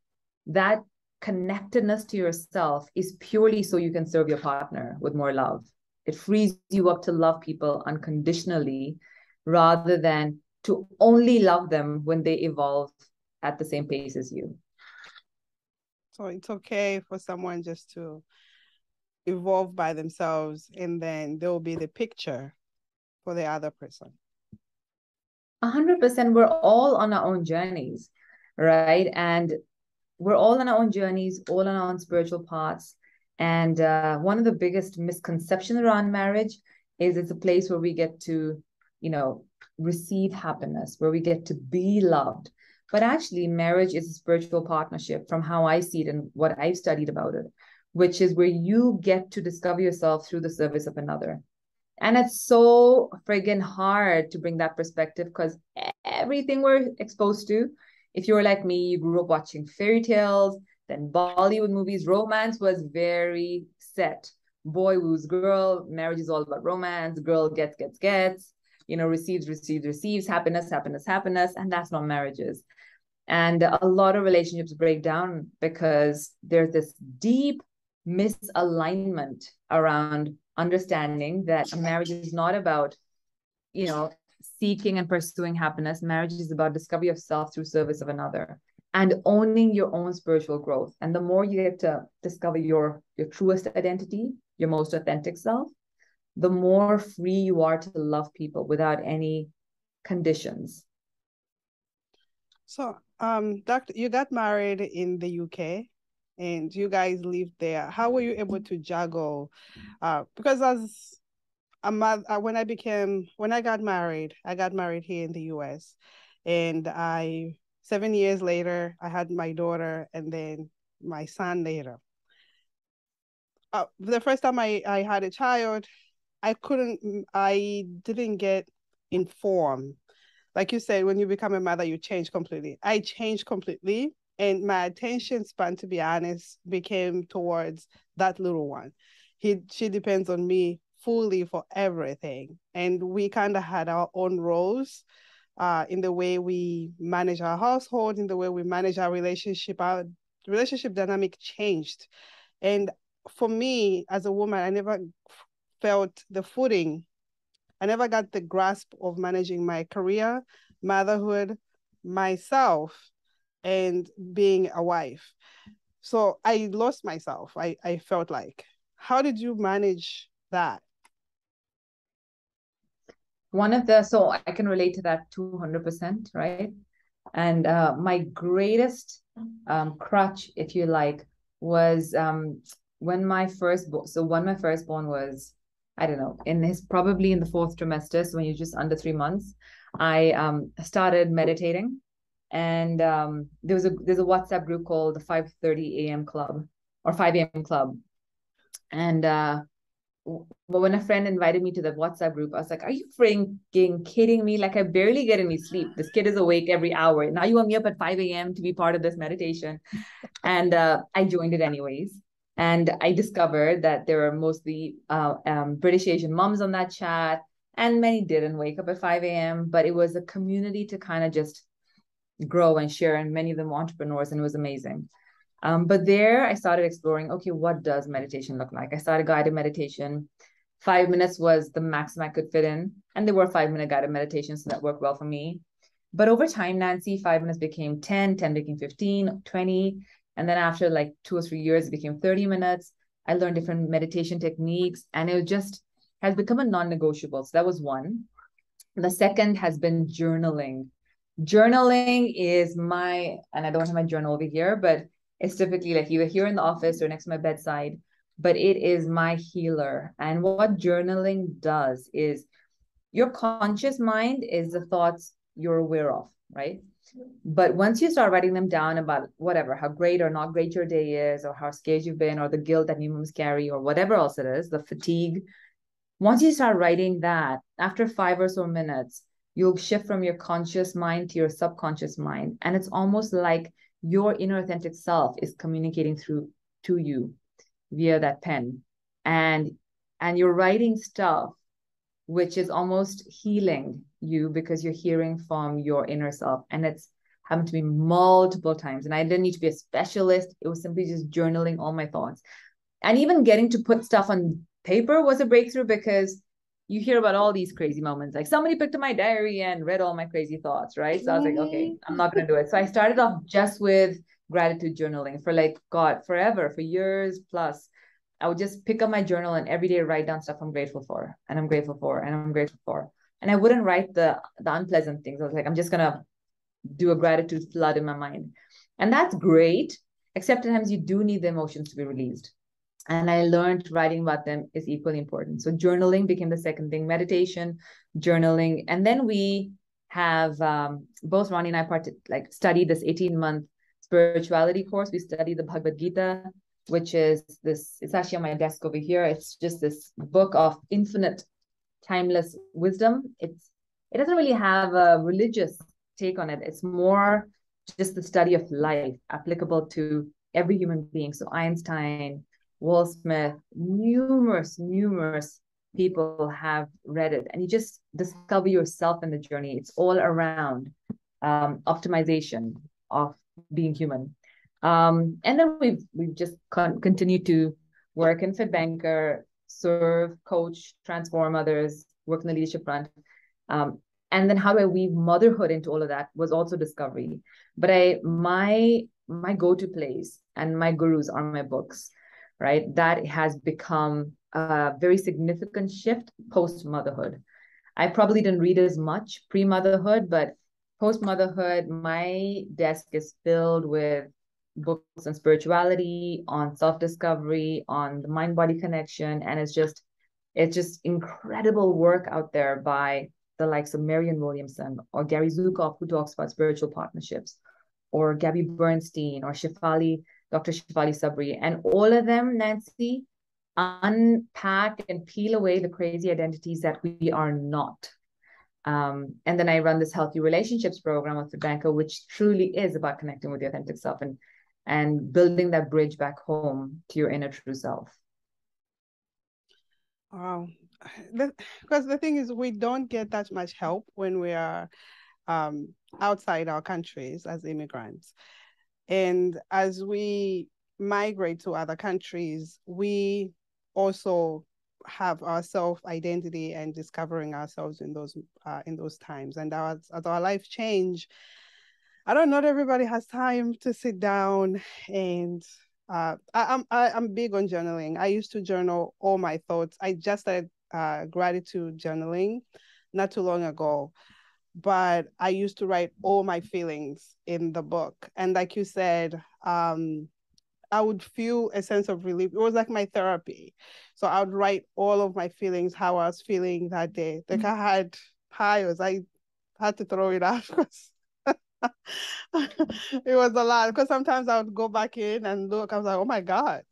that connectedness to yourself is purely so you can serve your partner with more love. It frees you up to love people unconditionally, rather than to only love them when they evolve at the same pace as you. So it's okay for someone just to evolve by themselves, and then there will be the picture for the other person. 100%. We're all on our own journeys, right? And we're all on our own journeys, all on our own spiritual paths. And one of the biggest misconceptions around marriage is it's a place where we get to, receive happiness, where we get to be loved. But actually, marriage is a spiritual partnership from how I see it and what I've studied about it, which is where you get to discover yourself through the service of another. And it's so friggin' hard to bring that perspective, because everything we're exposed to, if you're like me, you grew up watching fairy tales, then Bollywood movies, romance was very set. Boy woos girl, marriage is all about romance, girl gets, receives, happiness, and that's not marriages. And a lot of relationships break down because there's this deep misalignment around understanding that a marriage is not about, seeking and pursuing happiness. Marriage is about discovery of self through service of another, and owning your own spiritual growth. And the more you get to discover your truest identity, your most authentic self, the more free you are to love people without any conditions. So, Doctor, you got married in the UK and you guys lived there. How were you able to juggle? Because as a mother, when I got married here in the US, and 7 years later, I had my daughter and then my son later. The first time I had a child, I didn't get informed. Like you said, when you become a mother, you change completely. I changed completely, and my attention span, to be honest, became towards that little one. She depends on me fully for everything, and we kind of had our own roles in the way we manage our household, in the way we manage our relationship. Our relationship dynamic changed, and for me as a woman, I never felt the footing. I never got the grasp of managing my career, motherhood, myself, and being a wife. So I lost myself, I felt like. How did you manage that? So I can relate to that 200%, right? And my greatest crutch, if you like, was when my firstborn was, I don't know, probably in the fourth trimester, so when you're just under 3 months, I started meditating, and there's a WhatsApp group called the 5:30 a.m. club or 5 a.m. club, and but when a friend invited me to the WhatsApp group, I was like, "Are you freaking kidding me? Like, I barely get any sleep. This kid is awake every hour. Now you want me up at 5 a.m. to be part of this meditation?" And I joined it anyways. And I discovered that there are mostly British Asian moms on that chat, and many didn't wake up at 5 a.m. But it was a community to kind of just grow and share, and many of them were entrepreneurs, and it was amazing. But there I started exploring, okay, what does meditation look like? I started guided meditation. 5 minutes was the maximum I could fit in. And there were 5-minute guided meditations, so that worked well for me. But over time, Nancy, 5 minutes became 10, 10 became 15, 20. And then after like 2 or 3 years, it became 30 minutes. I learned different meditation techniques, and it just has become a non-negotiable. So that was one. The second has been journaling. Journaling is and I don't have my journal over here, but it's typically like either here in the office or next to my bedside, but it is my healer. And what journaling does is your conscious mind is the thoughts you're aware of, right? But once you start writing them down about whatever, how great or not great your day is, or how scared you've been, or the guilt that you must carry, or whatever else it is, the fatigue, once you start writing that, after 5 or so minutes, you'll shift from your conscious mind to your subconscious mind. And it's almost like your inner authentic self is communicating through to you via that pen. And you're writing stuff which is almost healing you because you're hearing from your inner self. And it's happened to me multiple times. And I didn't need to be a specialist. It was simply just journaling all my thoughts. And even getting to put stuff on paper was a breakthrough, because you hear about all these crazy moments. Like somebody picked up my diary and read all my crazy thoughts, right? So I was like, okay, I'm not going to do it. So I started off just with gratitude journaling for forever, for years plus. I would just pick up my journal and every day write down stuff I'm grateful for, and I'm grateful for, and I'm grateful for. And I wouldn't write the unpleasant things. I was like, I'm just going to do a gratitude flood in my mind. And that's great, except at times you do need the emotions to be released. And I learned writing about them is equally important. So journaling became the second thing, meditation, journaling. And then we have, both Ronnie and I studied this 18-month spirituality course. We studied the Bhagavad Gita, which is it's actually on my desk over here. It's just this book of infinite, timeless wisdom. It doesn't really have a religious take on it. It's more just the study of life applicable to every human being. So Einstein, Will Smith, numerous people have read it, and you just discover yourself in the journey. It's all around optimization of being human. And then we've just continued to work in FITBANKER, serve, coach, transform others, work in the leadership front. And then how do I weave motherhood into all of that was also discovery. But my go-to place and my gurus are my books. right? That has become a very significant shift post-motherhood. I probably didn't read as much pre-motherhood, but post-motherhood, my desk is filled with books on spirituality, on self-discovery, on the mind-body connection. And it's just incredible work out there by the likes of Marianne Williamson or Gary Zukav, who talks about spiritual partnerships, or Gabby Bernstein or Dr. Shefali Sabri. And all of them, Nancy, unpack and peel away the crazy identities that we are not. And then I run this healthy relationships program with FITBANKER, which truly is about connecting with your authentic self and building that bridge back home to your inner true self. Wow. Because the thing is, we don't get that much help when we are outside our countries as immigrants. And as we migrate to other countries, we also have our self-identity and discovering ourselves in those times. And as our life change, not everybody has time to sit down and I'm big on journaling. I used to journal all my thoughts. I just started gratitude journaling not too long ago, but I used to write all my feelings in the book. And like you said, I would feel a sense of relief. It was like my therapy. So I would write all of my feelings, how I was feeling that day. Like I had highs, I had to throw it out because it was a lot. Because sometimes I would go back in and look, I was like, oh my God.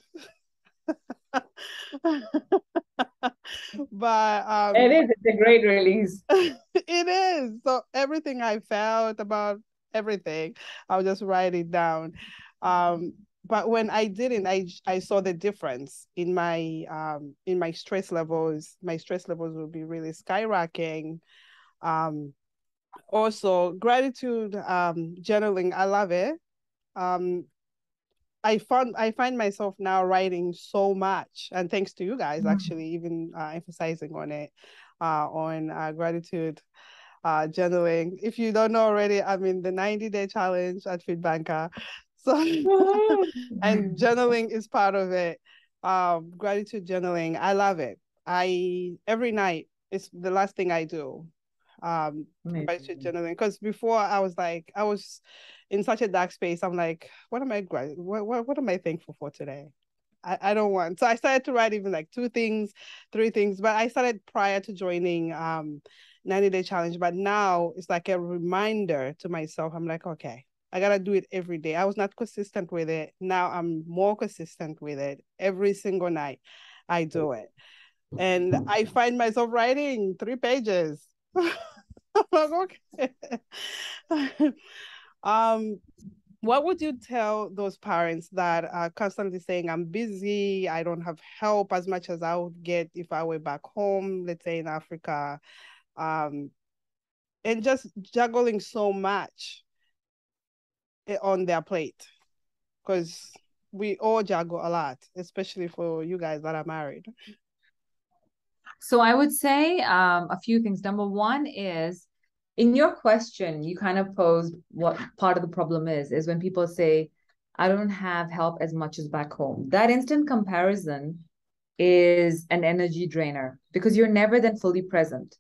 But it's a great release. It is. So everything I felt about everything, I'll just write it down. But when I didn't, I saw the difference in my stress levels. My stress levels would be really skyrocketing. Also gratitude journaling, I love it. I find myself now writing so much, and thanks to you guys actually even emphasizing on it, on gratitude journaling. If you don't know already, I'm in the 90-day challenge at FITBANKER. So and journaling is part of it. Gratitude journaling, I love it. Every night it's the last thing I do. Gratitude journaling, because before I was in such a dark space. I'm like, what am I thankful for today? I don't want. So I started to write even like 2 things, 3 things, but I started prior to joining 90-day challenge. But now it's like a reminder to myself. I'm like, okay, I gotta do it every day. I was not consistent with it. Now I'm more consistent with it. Every single night I do it. And I find myself writing 3 pages. I'm like, okay. What would you tell those parents that are constantly saying, I'm busy, I don't have help as much as I would get if I were back home, let's say in Africa, and just juggling so much on their plate? Because we all juggle a lot, especially for you guys that are married. So I would say a few things. Number one is, in your question, you kind of posed what part of the problem is when people say, I don't have help as much as back home. That instant comparison is an energy drainer because you're never then fully present,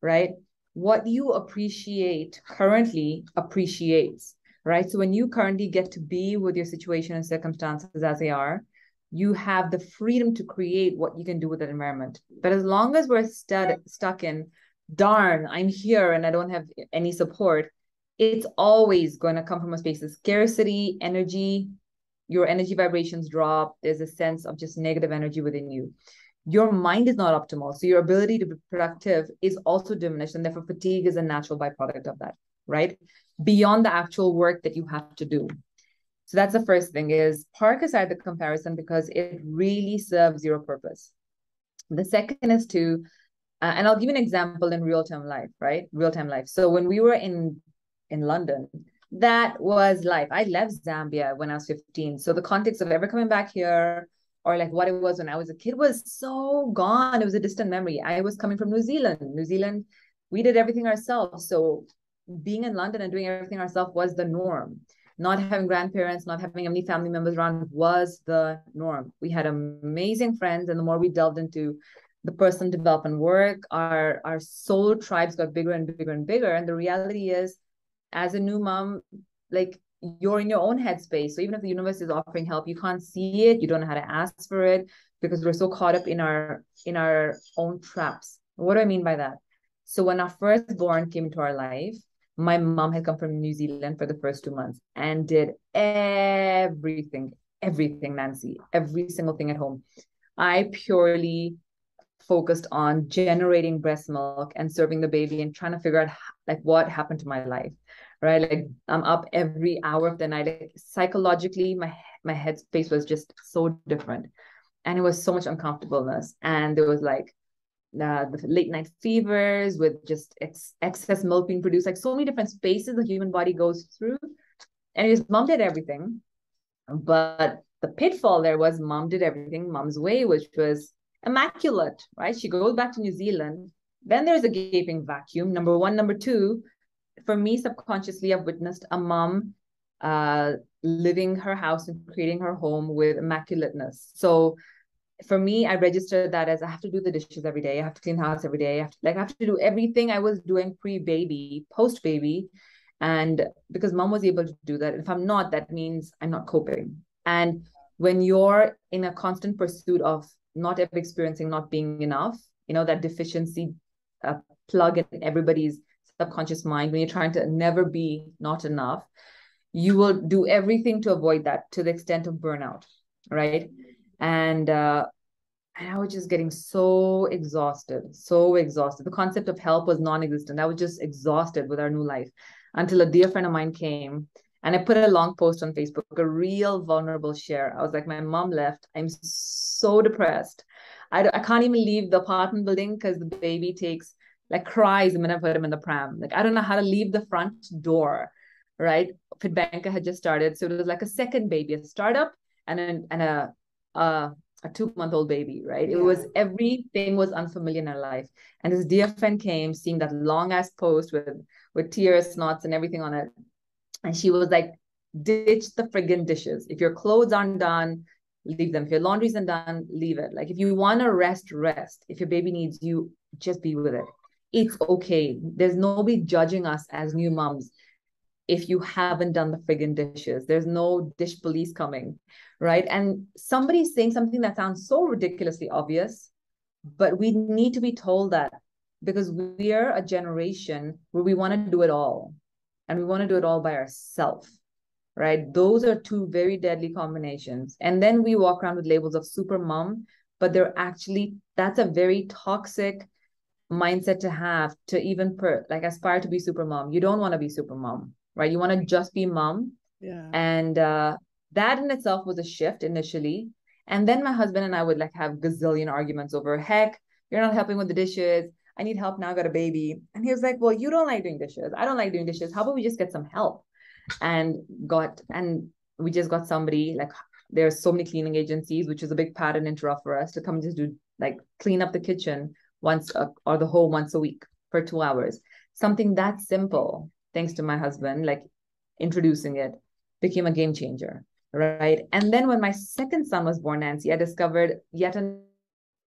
right? What you appreciate currently appreciates, right? So when you currently get to be with your situation and circumstances as they are, you have the freedom to create what you can do with that environment. But as long as we're stuck in, darn, I'm here and I don't have any support, it's always going to come from a space of scarcity, energy. Your energy vibrations drop. There's a sense of just negative energy within you. Your mind is not optimal. So your ability to be productive is also diminished. And therefore fatigue is a natural byproduct of that, right? Beyond the actual work that you have to do. So that's the first thing, is park aside the comparison because it really serves your purpose. The second is to, and I'll give you an example in real-time life, right? Real-time life. So when we were in London, that was life. I left Zambia when I was 15. So the context of ever coming back here or like what it was when I was a kid was so gone. It was a distant memory. I was coming from New Zealand. New Zealand, we did everything ourselves. So being in London and doing everything ourselves was the norm. not having grandparents, not having any family members around was the norm. We had amazing friends, and the more we delved into the personal development work, our soul tribes got bigger and bigger and bigger. And the reality is, as a new mom, like, you're in your own headspace. So even if the universe is offering help, you can't see it. You don't know how to ask for it because we're so caught up in our own traps. What do I mean by that? So when our firstborn came into our life, my mom had come from New Zealand for the first 2 months and did everything, Nancy, every single thing at home. I purely focused on generating breast milk and serving the baby and trying to figure out like what happened to my life, right? Like, I'm up every hour of the night. Like, psychologically, my headspace was just so different, and it was so much uncomfortableness. And there was like the late night fevers with just excess milk being produced, like so many different spaces the human body goes through. And his mom did everything, but the pitfall there was mom did everything mom's way, which was immaculate, right? She goes back to New Zealand. Then there's a gaping vacuum, number one. Number two, for me, subconsciously, I've witnessed a mom living her house and creating her home with immaculateness. So for me, I registered that as I have to do the dishes every day. I have to clean the house every day. I have to do everything I was doing pre-baby, post-baby. And because mom was able to do that, if I'm not, that means I'm not coping. And when you're in a constant pursuit of not ever experiencing not being enough, that deficiency plug in everybody's subconscious mind, when you're trying to never be not enough, you will do everything to avoid that to the extent of burnout, right? And I was just getting so exhausted. The concept of help was non-existent. I was just exhausted with our new life until a dear friend of mine came, and I put a long post on Facebook, a real vulnerable share. I was like, my mom left. I'm so depressed. I can't even leave the apartment building because the baby cries the minute I put him in the pram. Like, I don't know how to leave the front door, right? FITBANKER had just started. So it was like a second baby, a startup and a 2-month-old baby, right? Yeah. It was, everything was unfamiliar in our life. And this dear friend came, seeing that long ass post with tears, snots and everything on it. And she was like, ditch the friggin' dishes. If your clothes aren't done, leave them. If your laundry isn't done, leave it. Like, if you want to rest. If your baby needs you, just be with it. It's okay. There's nobody judging us as new moms if you haven't done the friggin' dishes. There's no dish police coming, right? And somebody's saying something that sounds so ridiculously obvious, but we need to be told that, because we're a generation where we want to do it all, and we want to do it all by ourselves, right? Those are two very deadly combinations. And then we walk around with labels of super mom, but that's a very toxic mindset to have, to even aspire to be super mom. You don't want to be super mom, right? You want to just be mom. Yeah. And that in itself was a shift initially. And then my husband and I would have gazillion arguments over, heck, you're not helping with the dishes. I need help now, I got a baby. And he was like, well, you don't like doing dishes. I don't like doing dishes. How about we just get some help? And we just got somebody, there's so many cleaning agencies, which is a big pattern interrupt for us, to come and just do clean up the kitchen or the home once a week for 2 hours. Something that simple, thanks to my husband, introducing it, became a game changer, right? And then when my second son was born, Nancy, I discovered yet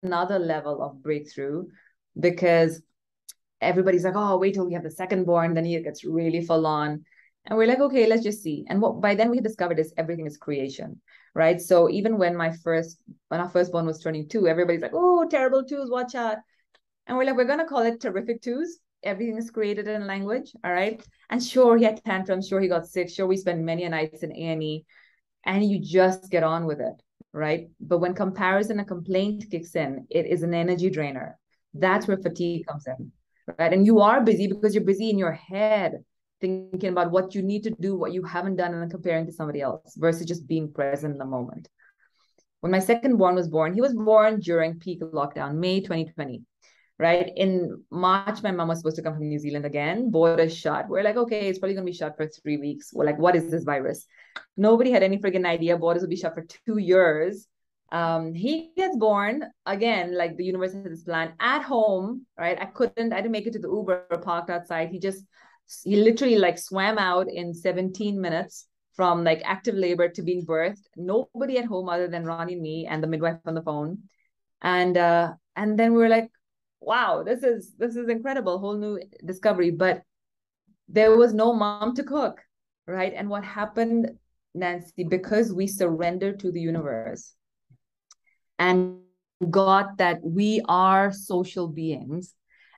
another level of breakthrough, because everybody's like, oh, wait till we have the second born, then it gets really full on. And we're like, okay, let's just see. And what by then we had discovered is everything is creation, right? So even when our firstborn was turning 2, everybody's like, oh, terrible 2s, watch out. And we're like, we're gonna call it terrific 2s. Everything is created in language, all right? And sure, he had tantrums, sure, he got sick, sure, we spent many nights in A&E, and you just get on with it, right? But when comparison and complaint kicks in, it is an energy drainer. That's where fatigue comes in, right? And you are busy because you're busy in your head, thinking about what you need to do, what you haven't done, and then comparing to somebody else versus just being present in the moment. When my second born was born, he was born during peak lockdown, May 2020. Right? In March, my mom was supposed to come from New Zealand again. Borders shut. We're like, okay, it's probably going to be shut for 3 weeks. We're like, what is this virus? Nobody had any friggin' idea borders would be shut for 2 years. He gets born again, the universe has this plan at home, right? I didn't make it to the Uber parked outside. He literally swam out in 17 minutes from like active labor to being birthed. Nobody at home other than Ronnie and me and the midwife on the phone. And then we were like, wow, this is incredible, whole new discovery. But there was no mom to cook, right? And what happened, Nancy, because we surrendered to the universe and got that we are social beings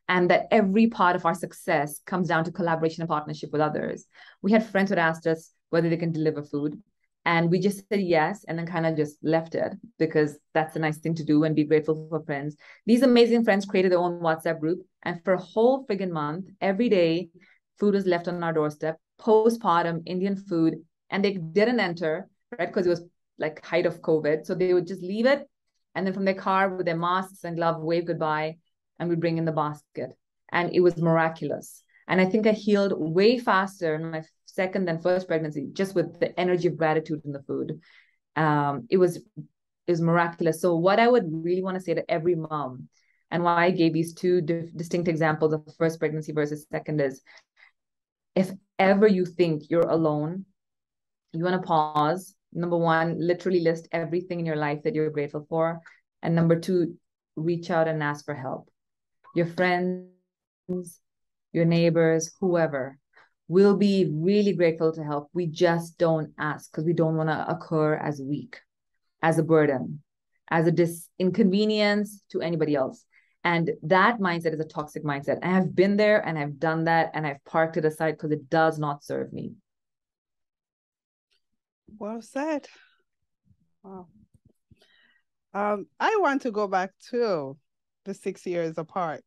and that every part of our success comes down to collaboration and partnership with others. We had friends who had asked us whether they can deliver food. And we just said yes, and then kind of just left it because that's a nice thing to do and be grateful for friends. These amazing friends created their own WhatsApp group. And for a whole friggin' month, every day, food was left on our doorstep, postpartum Indian food. And they didn't enter, right? Because it was like height of COVID. So they would just leave it. And then from their car with their masks and gloves, wave goodbye, and we bring in the basket. And it was miraculous. And I think I healed way faster in my second than first pregnancy, just with the energy of gratitude in the food. It was miraculous. So what I would really want to say to every mom, and why I gave these two distinct examples of first pregnancy versus second, is if ever you think you're alone, you want to pause. Number one, literally list everything in your life that you're grateful for. And number two, reach out and ask for help. Your friends, your neighbors, whoever will be really grateful to help. We just don't ask because we don't want to occur as weak, as a burden, as a inconvenience to anybody else. And that mindset is a toxic mindset. I have been there and I've done that and I've parked it aside because it does not serve me. Well said. Wow. I want to go back to the 6 years apart.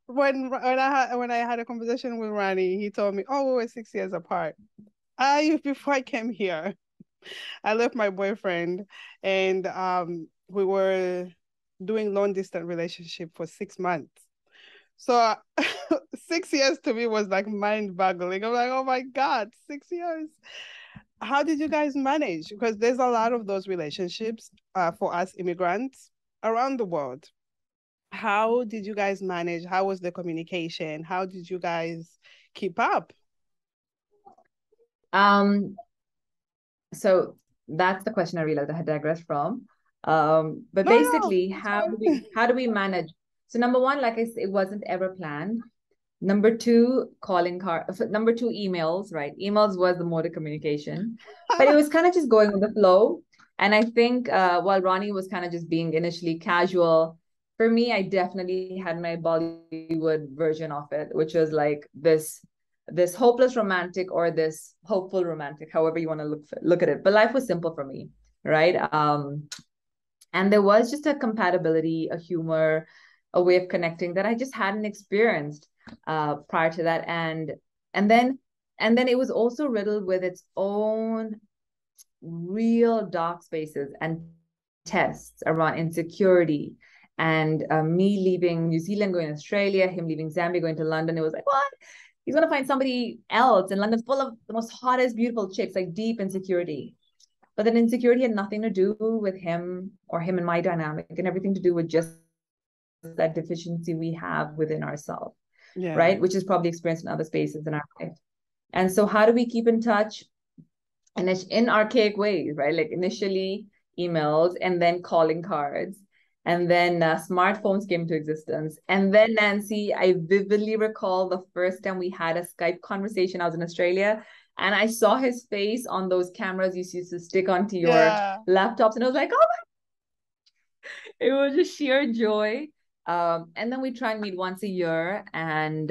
when I had a conversation with Ronnie, he told me, "Oh, we were 6 years apart." Before I came here, I left my boyfriend, and we were doing long distance relationship for 6 months. So 6 years to me was like mind boggling. I'm like, oh my God, 6 years. How did you guys manage? Because there's a lot of those relationships for us immigrants around the world. How did you guys manage? How was the communication? How did you guys keep up? So that's the question I realized I had digressed from. But basically, how do we manage? So number one, like I said, it wasn't ever planned. Number two, number two, emails, right? Emails was the mode of communication, but it was kind of just going with the flow. And I think while Ronnie was kind of just being initially casual, for me, I definitely had my Bollywood version of it, which was like this hopeless romantic or this hopeful romantic, however you want to look at it. But life was simple for me, right? And there was just a compatibility, a humor, a way of connecting that I just hadn't experienced prior to that. And then it was also riddled with its own real dark spaces and tests around insecurity. And me leaving New Zealand, going to Australia, him leaving Zambia, going to London. It was like, what? He's going to find somebody else. And London's full of the most hottest, beautiful chicks, like deep insecurity. But that insecurity had nothing to do with him or him and my dynamic, and everything to do with just that deficiency we have within ourselves, right? Which is probably experienced in other spaces in our life. And so how do we keep in touch? And it's in archaic ways, right? Like initially emails and then calling cards. And then smartphones came to existence. And then, Nancy, I vividly recall the first time we had a Skype conversation. I was in Australia and I saw his face on those cameras you used to stick onto your laptops. And I was like, oh my, it was just sheer joy. And then we try and meet once a year. And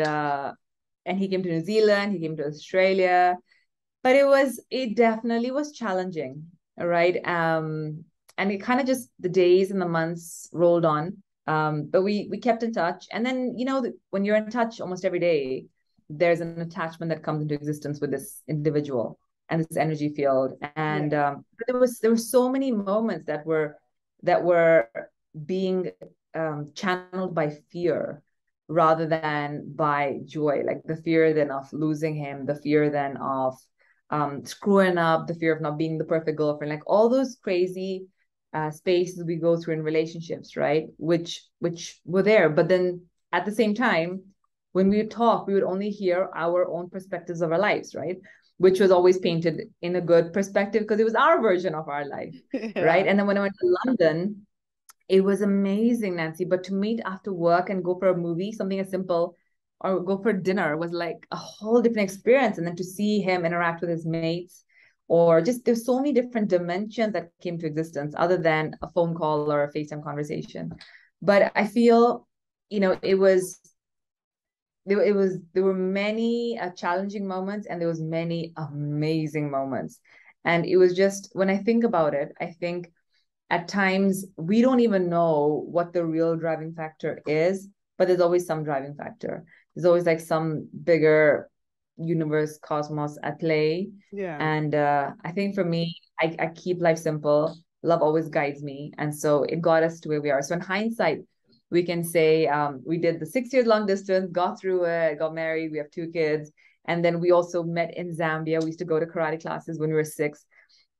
he came to New Zealand, he came to Australia. But it definitely was challenging, right? And it kind of just, the days and the months rolled on. But we kept in touch. And then, when you're in touch almost every day, there's an attachment that comes into existence with this individual and this energy field. And but there were so many moments that were being channeled by fear rather than by joy, like the fear then of losing him, the fear then of screwing up, the fear of not being the perfect girlfriend, like all those crazy spaces we go through in relationships, right? Which were there. But then at the same time, when we would talk, we would only hear our own perspectives of our lives, right? Which was always painted in a good perspective because it was our version of our life, right? And then when I went to London, it was amazing, Nancy. But to meet after work and go for a movie, something as simple, or go for dinner was like a whole different experience. And then to see him interact with his mates, or just there's so many different dimensions that came to existence other than a phone call or a FaceTime conversation. But I feel, there were many challenging moments and there was many amazing moments. And it was just, when I think about it, I think at times we don't even know what the real driving factor is, but there's always some driving factor. There's always like some bigger universe, cosmos at play. Yeah. And I think for me, I keep life simple. Love always guides me. And so it got us to where we are. So in hindsight, we can say we did the 6 years long distance, got through it, got married, we have 2 kids. And then we also met in Zambia. We used to go to karate classes when we were 6.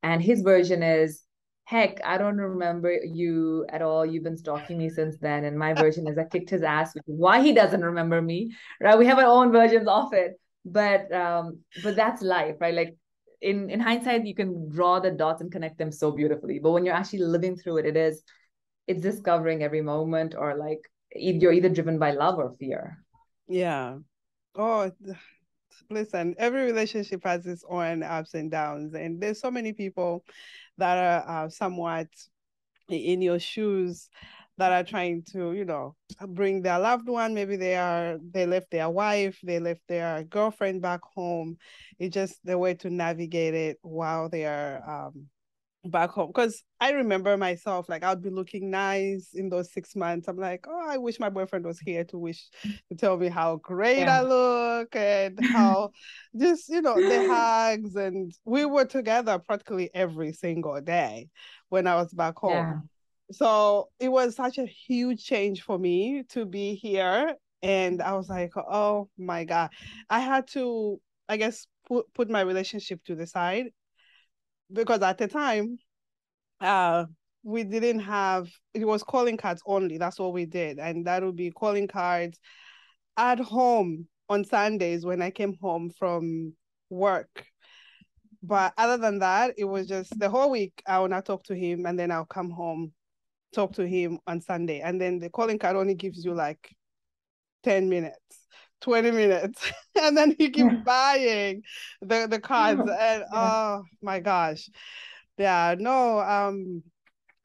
And his version is, heck, I don't remember you at all. You've been stalking me since then. And my version is I kicked his ass, which is why he doesn't remember me. Right? We have our own versions of it. But that's life, right? Like in hindsight, you can draw the dots and connect them so beautifully. But when you're actually living through it, it's discovering every moment, or like you're either driven by love or fear. Yeah. Oh, listen, every relationship has its own ups and downs, and there's so many people that are somewhat in your shoes that are trying to, bring their loved one. Maybe they left their wife, they left their girlfriend back home. It's just the way to navigate it while they are back home. Because I remember myself, like I'd be looking nice in those 6 months. I'm like, oh, I wish my boyfriend was here to tell me how great I look and how just, the hugs. And we were together practically every single day when I was back home. Yeah. So it was such a huge change for me to be here. And I was like, oh my God. I had to, I guess, put my relationship to the side, because at the time, we didn't have, it was calling cards only. That's what we did. And that would be calling cards at home on Sundays when I came home from work. But other than that, it was just the whole week I will not talk to him, and then I'll come home, talk to him on Sunday. And then the calling card only gives you like 10 minutes. 20 minutes, and then you keep buying the cards, and oh my gosh. Yeah, no,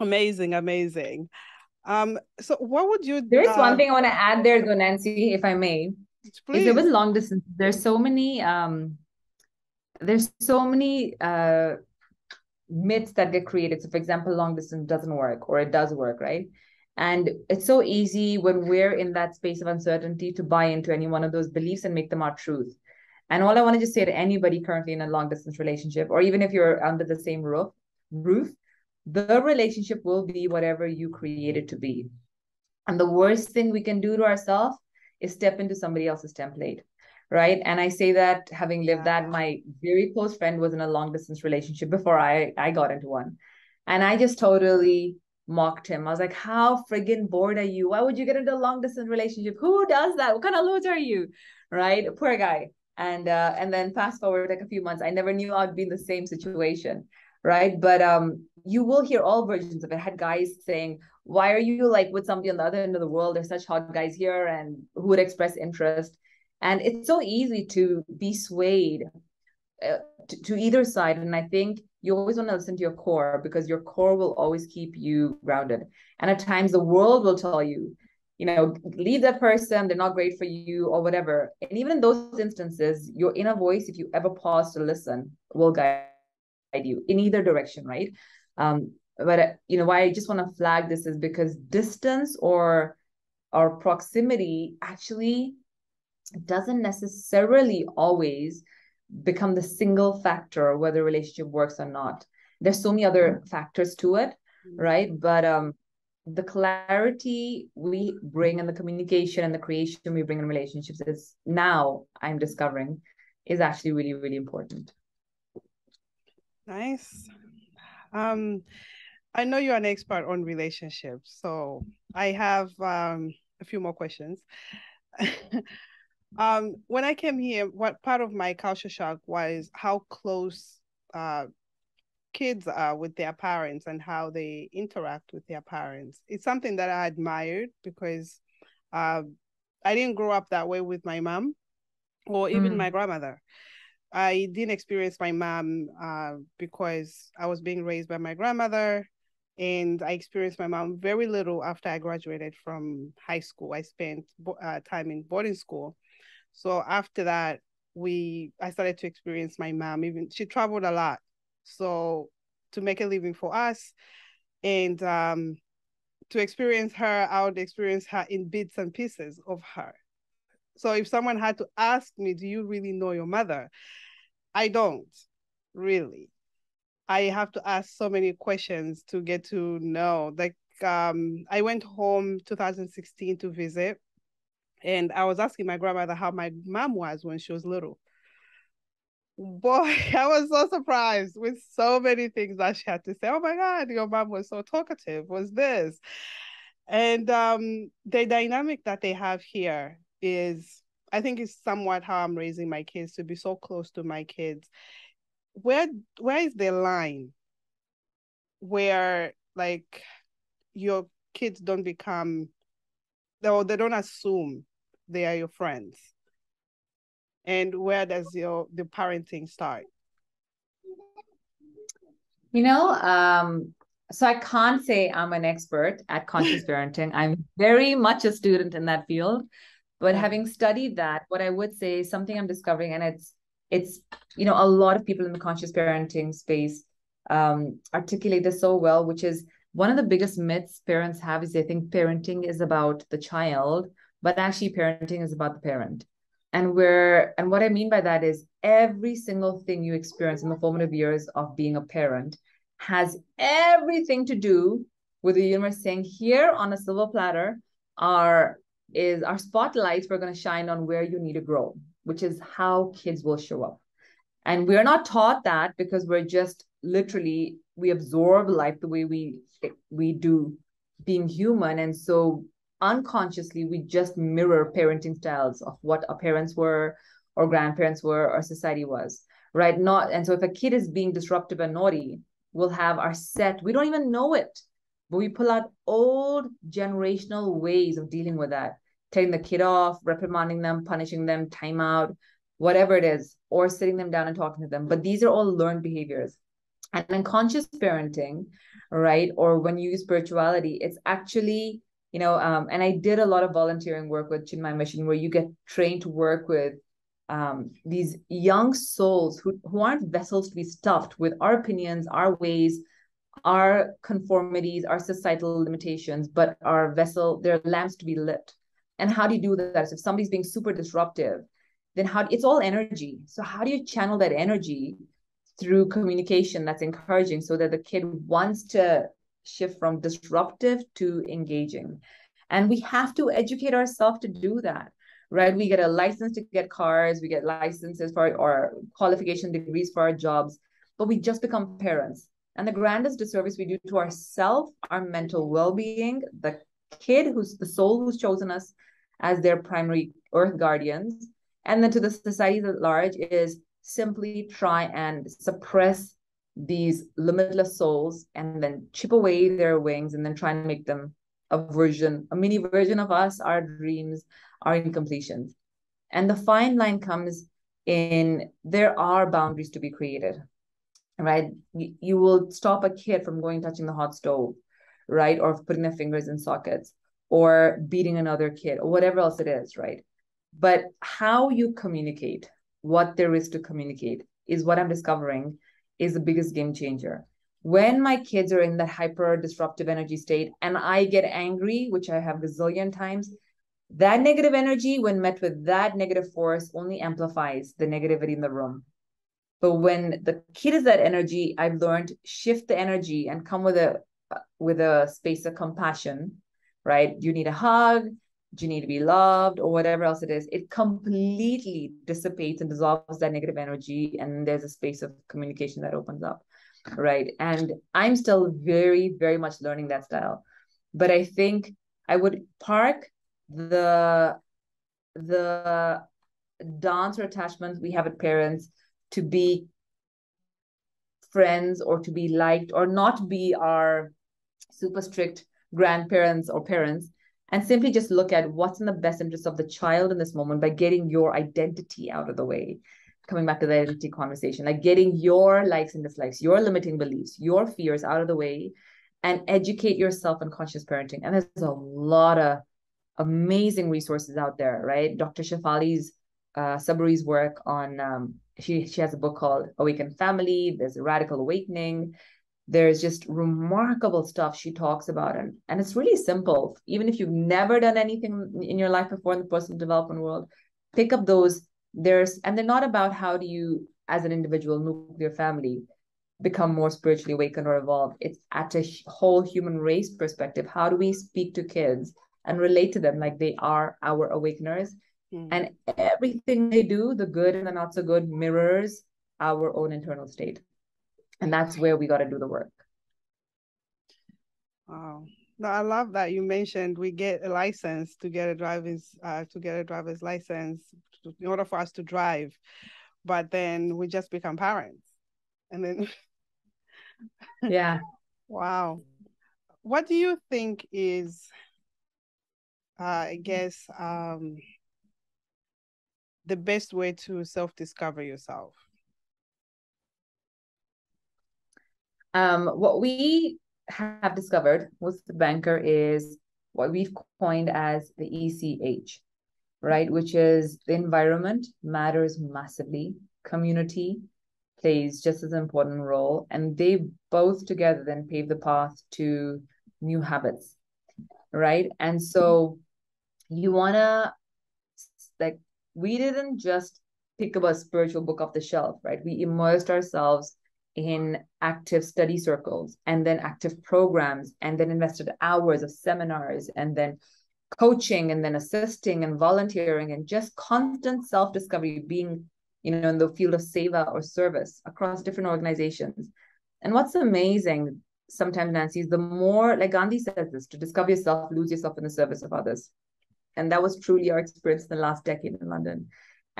amazing. So what would you There is one thing I want to add there, though, Nancy, if I may. Is that with please? long distance, there's so many myths that get created. So for example, long distance doesn't work, or it does work, right? And it's so easy when we're in that space of uncertainty to buy into any one of those beliefs and make them our truth. And all I want to just say to anybody currently in a long distance relationship, or even if you're under the same roof, the relationship will be whatever you create it to be. And the worst thing we can do to ourselves is step into somebody else's template, right? And I say that having lived that. My very close friend was in a long distance relationship before I got into one. And I just totally mocked him. I was like, how friggin' bored are you? Why would you get into a long distance relationship? Who does that? What kind of loser are you? Right? Poor guy. And then fast forward like a few months, I never knew I'd be in the same situation. Right. But you will hear all versions of it. I had guys saying, why are you like with somebody on the other end of the world? There's such hot guys here, and who would express interest. And it's so easy to be swayed to either side. And I think you always want to listen to your core, because your core will always keep you grounded. And at times the world will tell you, leave that person, they're not great for you, or whatever. And even in those instances, your inner voice, if you ever pause to listen, will guide you in either direction, right? But why I just want to flag this is because distance or proximity actually doesn't necessarily always become the single factor whether a relationship works or not. There's so many other factors to it, right? But the clarity we bring and the communication and the creation we bring in relationships is, now I'm discovering, is actually really, really important. Nice. I know you're an expert on relationships, so I have a few more questions. When I came here, what part of my culture shock was how close kids are with their parents and how they interact with their parents. It's something that I admired because I didn't grow up that way with my mom or even my grandmother. I didn't experience my mom because I was being raised by my grandmother, and I experienced my mom very little after I graduated from high school. I spent time in boarding school. So after that, I started to experience my mom. Even she traveled a lot, so to make a living for us, and to experience her, I would experience her in bits and pieces of her. So if someone had to ask me, "Do you really know your mother?" I don't really. I have to ask so many questions to get to know. Like I went home 2016 to visit, and I was asking my grandmother how my mom was when she was little. Boy, I was so surprised with so many things that she had to say. Oh my God, your mom was so talkative, was this. And the dynamic that they have here is, I think, is somewhat how I'm raising my kids, to be so close to my kids. Where where is the line where like your kids don't become, or they don't assume they are your friends? And where does the parenting start? You know, so I can't say I'm an expert at conscious parenting. I'm very much a student in that field. But Yeah. having studied that, what I would say is something I'm discovering, and it's a lot of people in the conscious parenting space articulate this so well, which is one of the biggest myths parents have is they think parenting is about the child, but actually parenting is about the parent. And what I mean by that is every single thing you experience in the formative years of being a parent has everything to do with the universe saying, here on a silver platter are is our spotlights we're going to shine on where you need to grow, which is how kids will show up. And we're not taught that because we're just literally, we absorb life the way we do being human. And so unconsciously, we just mirror parenting styles of what our parents were or grandparents were or society was, right? Not, and so if a kid is being disruptive and naughty, we'll have our set, we don't even know it, but we pull out old generational ways of dealing with that, taking the kid off, reprimanding them, punishing them, timeout, whatever it is, or sitting them down and talking to them. But these are all learned behaviors. And then conscious parenting, right? Or when you use spirituality, it's actually, and I did a lot of volunteering work with Chinmay Mission, where you get trained to work with these young souls who aren't vessels to be stuffed with our opinions, our ways, our conformities, our societal limitations, but our vessel, they're lamps to be lit. And how do you do that? So if somebody's being super disruptive, then it's all energy. So how do you channel that energy through communication that's encouraging so that the kid wants to shift from disruptive to engaging? And we have to educate ourselves to do that, right? We get a license to get cars, we get licenses for our qualification degrees for our jobs, but we just become parents. And the grandest disservice we do to ourselves, our mental well-being, the kid who's the soul who's chosen us as their primary earth guardians, and then to the society at large, is simply try and suppress these limitless souls and then chip away their wings and then try and make them a mini version of us, our dreams, our incompletions. And the fine line comes in, there are boundaries to be created, right? You will stop a kid from going touching the hot stove, right? Or putting their fingers in sockets or beating another kid or whatever else it is, right? But how you communicate, what there is to communicate, is what I'm discovering is the biggest game changer. When my kids are in that hyper disruptive energy state and I get angry, which I have gazillion times, that negative energy, when met with that negative force, only amplifies the negativity in the room. But when the kid is that energy, I've learned shift the energy and come with a space of compassion, right? You need a hug, you need to be loved, or whatever else it is. It completely dissipates and dissolves that negative energy, and there's a space of communication that opens up, right? And I'm still very, very much learning that style. But I think I would park the dance or attachment we have with parents to be friends or to be liked or not be our super strict grandparents or parents, and simply just look at what's in the best interest of the child in this moment by getting your identity out of the way. Coming back to the identity conversation, like getting your likes and dislikes, your limiting beliefs, your fears out of the way, and educate yourself on conscious parenting. And there's a lot of amazing resources out there, right? Dr. Shafali's Saburi's work on she has a book called Awakened Family. There's a Radical Awakening. There's just remarkable stuff she talks about, and it's really simple. Even if you've never done anything in your life before in the personal development world, pick up those. And they're not about how do you, as an individual nuclear family, become more spiritually awakened or evolved. It's at a whole human race perspective. How do we speak to kids and relate to them like they are our awakeners? And everything they do, the good and the not so good, mirrors our own internal state. And that's where we got to do the work. Wow. No, I love that you mentioned we get a license to get a driver's license in order for us to drive, but then we just become parents, and then yeah. Wow. What do you think is, I guess, the best way to self-discover yourself? What we have discovered with the banker is what we've coined as the ECH, right? Which is the environment matters massively. Community plays just as an important role. And they both together then pave the path to new habits, right? And so you want to, like, we didn't just pick up a spiritual book off the shelf, right? We immersed ourselves in active study circles and then active programs, and then invested hours of seminars and then coaching and then assisting and volunteering and just constant self-discovery, being, in the field of seva or service across different organizations. And what's amazing sometimes, Nancy, is the more, like Gandhi says this, to discover yourself, lose yourself in the service of others. And that was truly our experience in the last decade in London.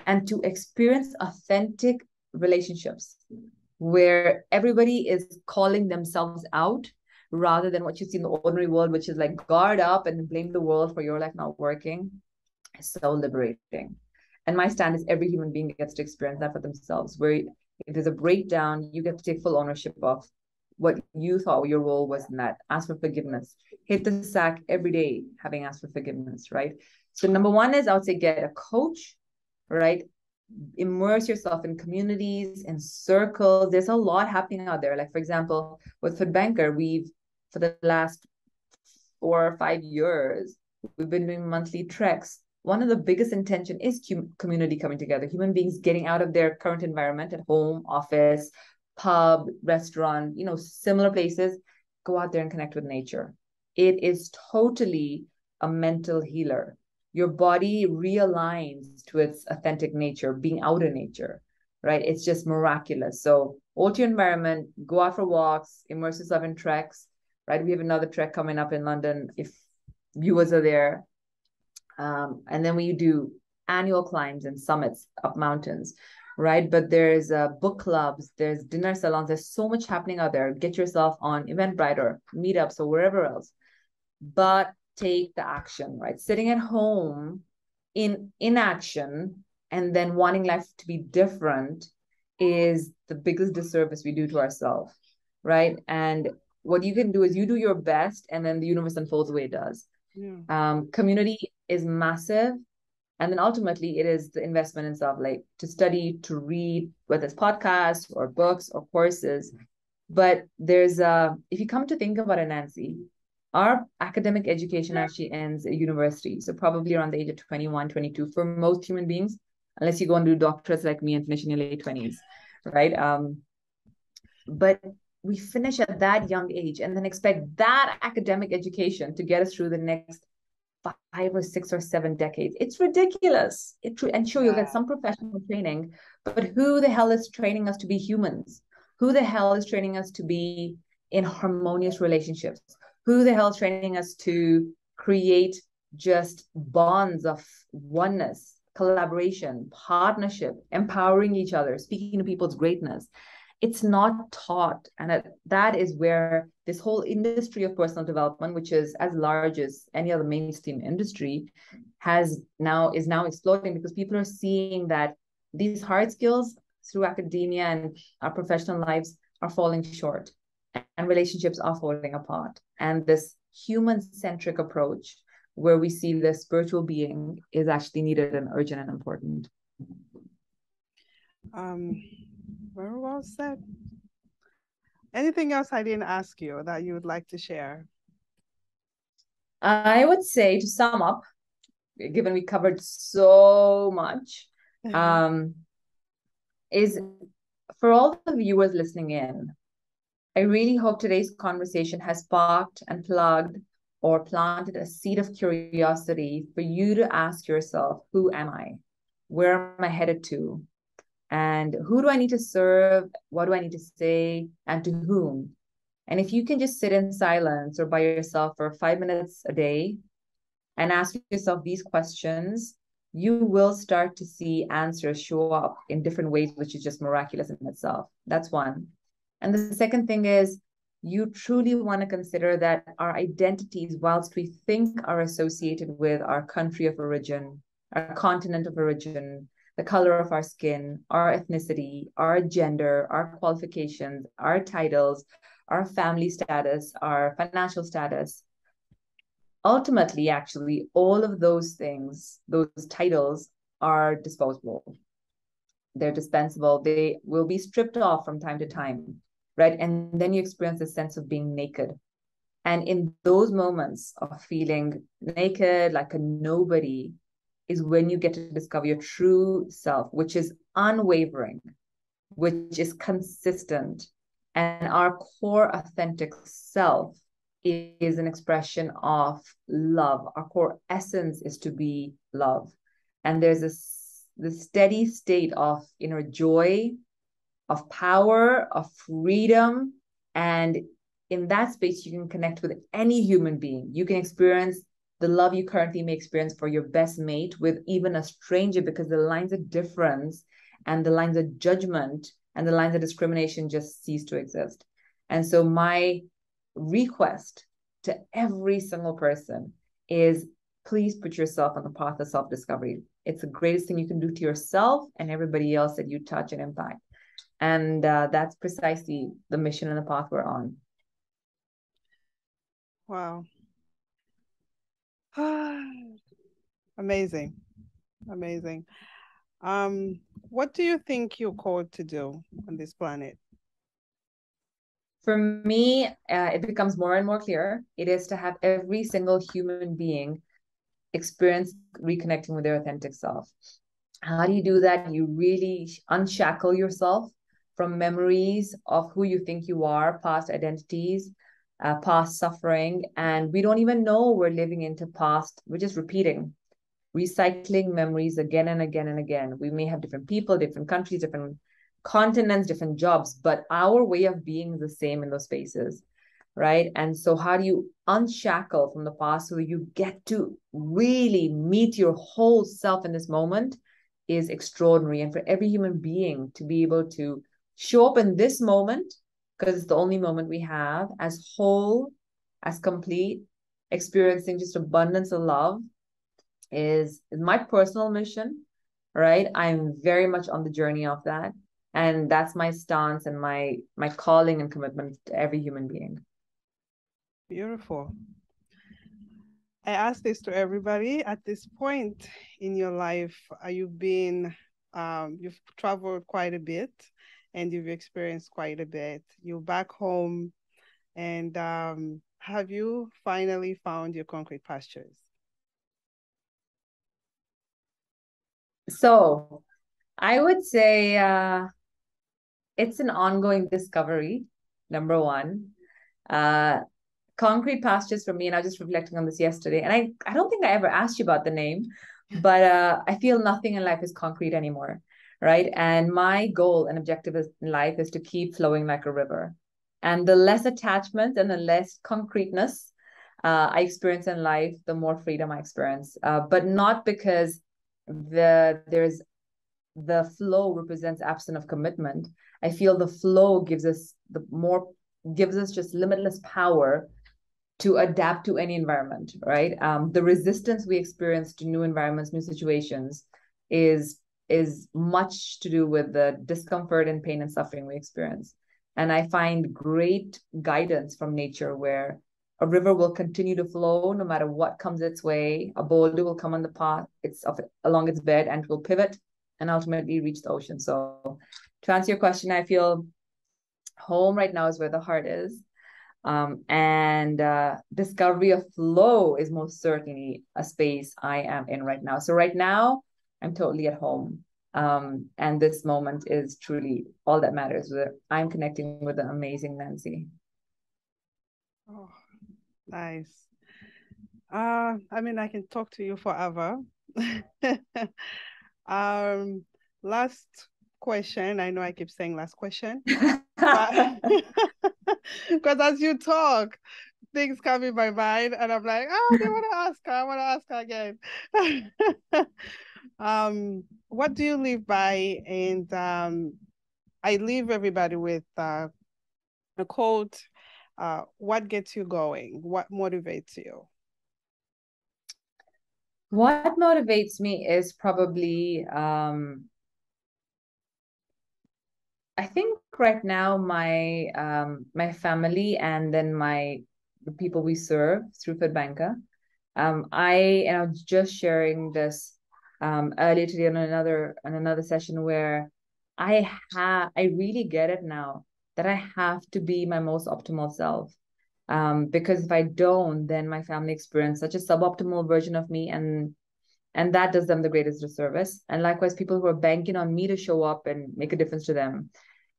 And to experience authentic relationships where everybody is calling themselves out rather than what you see in the ordinary world, which is like guard up and blame the world for your life not working, is so liberating. And my stand is every human being gets to experience that for themselves, where if there's a breakdown, you get to take full ownership of what you thought your role was in that. Ask for forgiveness. Hit the sack every day, having asked for forgiveness, right? So number one is, I would say, get a coach, right? Immerse yourself in communities and circles. There's a lot happening out there. Like, for example, with FITBANKER, for the last 4 or 5 years, we've been doing monthly treks. One of the biggest intention is community coming together, human beings getting out of their current environment at home, office, pub, restaurant, similar places, go out there and connect with nature. It is totally a mental healer. Your body realigns to its authentic nature, being out in nature, right? It's just miraculous. So alter your environment, go out for walks, immerse yourself in treks, right? We have another trek coming up in London if viewers are there. And then we do annual climbs and summits up mountains, right? But there's book clubs, there's dinner salons, there's so much happening out there. Get yourself on Eventbrite or meetups or wherever else. But take the action, right? Sitting at home in inaction and then wanting life to be different is the biggest disservice we do to ourselves, right? And what you can do is you do your best, and then the universe unfolds the way it does. Yeah. Community is massive. And then ultimately it is the investment in self, like to study, to read, whether it's podcasts or books or courses. But there's if you come to think about it, Nancy, our academic education actually ends at university. So probably around the age of 21, 22 for most human beings, unless you go and do doctorates like me and finish in your late 20s, right? But we finish at that young age and then expect that academic education to get us through the next 5 or 6 or 7 decades. It's ridiculous. And sure, you'll get some professional training, but who the hell is training us to be humans? Who the hell is training us to be in harmonious relationships? Who the hell is training us to create just bonds of oneness, collaboration, partnership, empowering each other, speaking to people's greatness. It's not taught. And that is where this whole industry of personal development, which is as large as any other mainstream industry, is now exploding, because people are seeing that these hard skills through academia and our professional lives are falling short, and relationships are falling apart. And this human-centric approach, where we see the spiritual being, is actually needed and urgent and important. Very well said. Anything else I didn't ask you that you would like to share? I would say, to sum up, given we covered so much, is for all the viewers listening in, I really hope today's conversation has sparked and plugged or planted a seed of curiosity for you to ask yourself, who am I? Where am I headed to? And who do I need to serve? What do I need to say? And to whom? And if you can just sit in silence or by yourself for 5 minutes a day and ask yourself these questions, you will start to see answers show up in different ways, which is just miraculous in itself. That's one. And the second thing is, you truly want to consider that our identities, whilst we think are associated with our country of origin, our continent of origin, the color of our skin, our ethnicity, our gender, our qualifications, our titles, our family status, our financial status, ultimately, actually, all of those things, those titles, are disposable. They're dispensable. They will be stripped off from time to time, right? And then you experience a sense of being naked. And in those moments of feeling naked, like a nobody, is when you get to discover your true self, which is unwavering, which is consistent. And our core authentic self is an expression of love. Our core essence is to be love. And there's this steady state of inner joy, of power, of freedom. And in that space, you can connect with any human being. You can experience the love you currently may experience for your best mate with even a stranger, because the lines of difference and the lines of judgment and the lines of discrimination just cease to exist. And so my request to every single person is, please put yourself on the path of self-discovery. It's the greatest thing you can do to yourself and everybody else that you touch and impact. And that's precisely the mission and the path we're on. Wow. Amazing. Amazing. What do you think you're called to do on this planet? For me, it becomes more and more clear. It is to have every single human being experience reconnecting with their authentic self. How do you do that? You really unshackle yourself from memories of who you think you are, past identities, past suffering. And we don't even know we're living into past. We're just repeating, recycling memories again and again and again. We may have different people, different countries, different continents, different jobs, but our way of being is the same in those spaces, right? And so how do you unshackle from the past so that you get to really meet your whole self in this moment is extraordinary. And for every human being to be able to show up in this moment, because it's the only moment we have, as whole, as complete, experiencing just abundance of love, is my personal mission, right? I'm very much on the journey of that. And that's my stance and my calling and commitment to every human being. Beautiful. I ask this to everybody. At this point in your life, you've traveled quite a bit and you've experienced quite a bit. You're back home, and have you finally found your concrete pastures? So I would say it's an ongoing discovery, number one. Concrete pastures for me, and I was just reflecting on this yesterday, and I don't think I ever asked you about the name, but I feel nothing in life is concrete anymore, right? And my goal and objective in life is to keep flowing like a river. And the less attachment and the less concreteness I experience in life, the more freedom I experience. But not because there's the flow represents absence of commitment. I feel the flow gives us just limitless power to adapt to any environment, right? The resistance we experience to new environments, new situations is much to do with the discomfort and pain and suffering we experience. And I find great guidance from nature, where a river will continue to flow no matter what comes its way. A boulder will come on the path along its bed, and it will pivot and ultimately reach the ocean. So to answer your question, I feel home right now is where the heart is. And discovery of flow is most certainly a space I am in right now. So right now, I'm totally at home. And this moment is truly all that matters. I'm connecting with the amazing Nancy. Oh, nice. I mean, I can talk to you forever. Last question. I know I keep saying last question, but because as you talk, things come in my mind, and I'm like, oh, I want to ask her. I want to ask her again. What do you live by? And I leave everybody with a quote. What gets you going? What motivates you? What motivates me is probably, I think right now my family, and then the people we serve through FITBANKER. I was just sharing this earlier today on another session, where I really get it now that I have to be my most optimal self. Because if I don't, then my family experience such a suboptimal version of me, and that does them the greatest disservice. And likewise, people who are banking on me to show up and make a difference to them.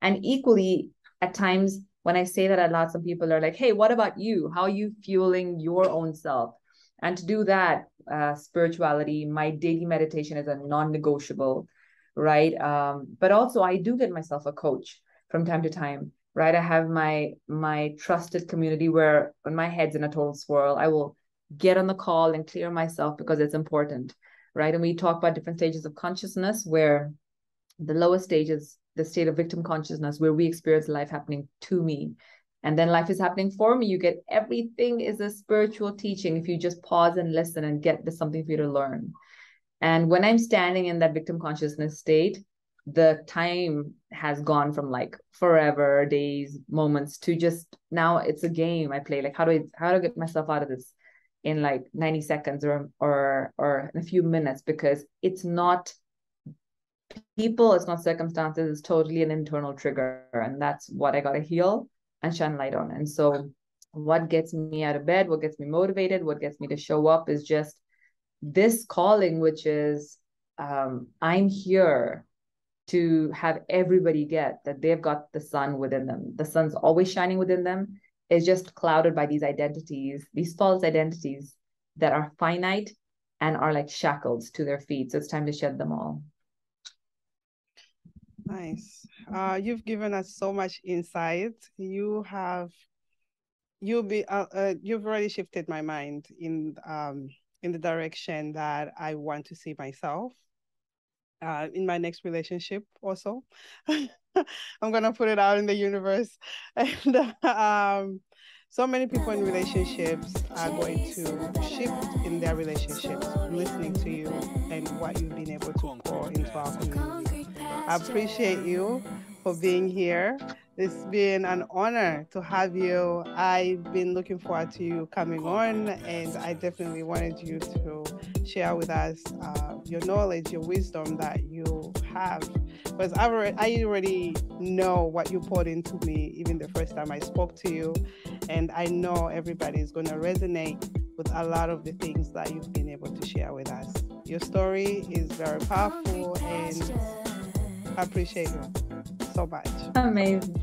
And equally, at times when I say that out loud, some people are like, hey, what about you? How are you fueling your own self? And to do that, spirituality, my daily meditation is a non-negotiable, right? But also I do get myself a coach from time to time, right? I have my trusted community where when my head's in a total swirl, I will get on the call and clear myself, because it's important, right? And we talk about different stages of consciousness, where the lowest stage is the state of victim consciousness, where we experience life happening to me. And then life is happening for me. You get everything is a spiritual teaching if you just pause and listen and get there's something for you to learn. And when I'm standing in that victim consciousness state, the time has gone from like forever, days, moments, to just now it's a game I play. Like how do I get myself out of this in like 90 seconds or in a few minutes, because it's not people, it's not circumstances, it's totally an internal trigger. And that's what I got to heal and shine light on. And so what gets me out of bed, what gets me motivated, what gets me to show up is just this calling, which is I'm here to have everybody get that they've got the sun within them. The sun's always shining within them. It's just clouded by these identities, these false identities that are finite and are like shackles to their feet. So it's time to shed them all. Nice. You've given us so much insight. You've already shifted my mind in the direction that I want to see myself in my next relationship also. I'm gonna put it out in the universe. And so many people in relationships are going to shift in their relationships, listening to you and what you've been able to pour into our community. I appreciate you for being here. It's been an honor to have you. I've been looking forward to you coming on, and I definitely wanted you to share with us your knowledge, your wisdom that you have. Because I already know what you poured into me even the first time I spoke to you, and I know everybody is going to resonate with a lot of the things that you've been able to share with us. Your story is very powerful, and I appreciate you so much. Amazing.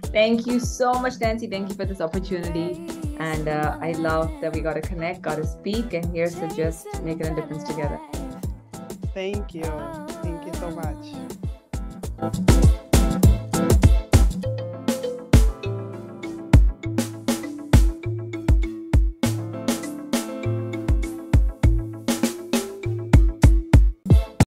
Thank you so much, Nancy. Thank you for this opportunity. And I love that we got to connect, got to speak, and here's to just making a difference together. Thank you. Thank you so much.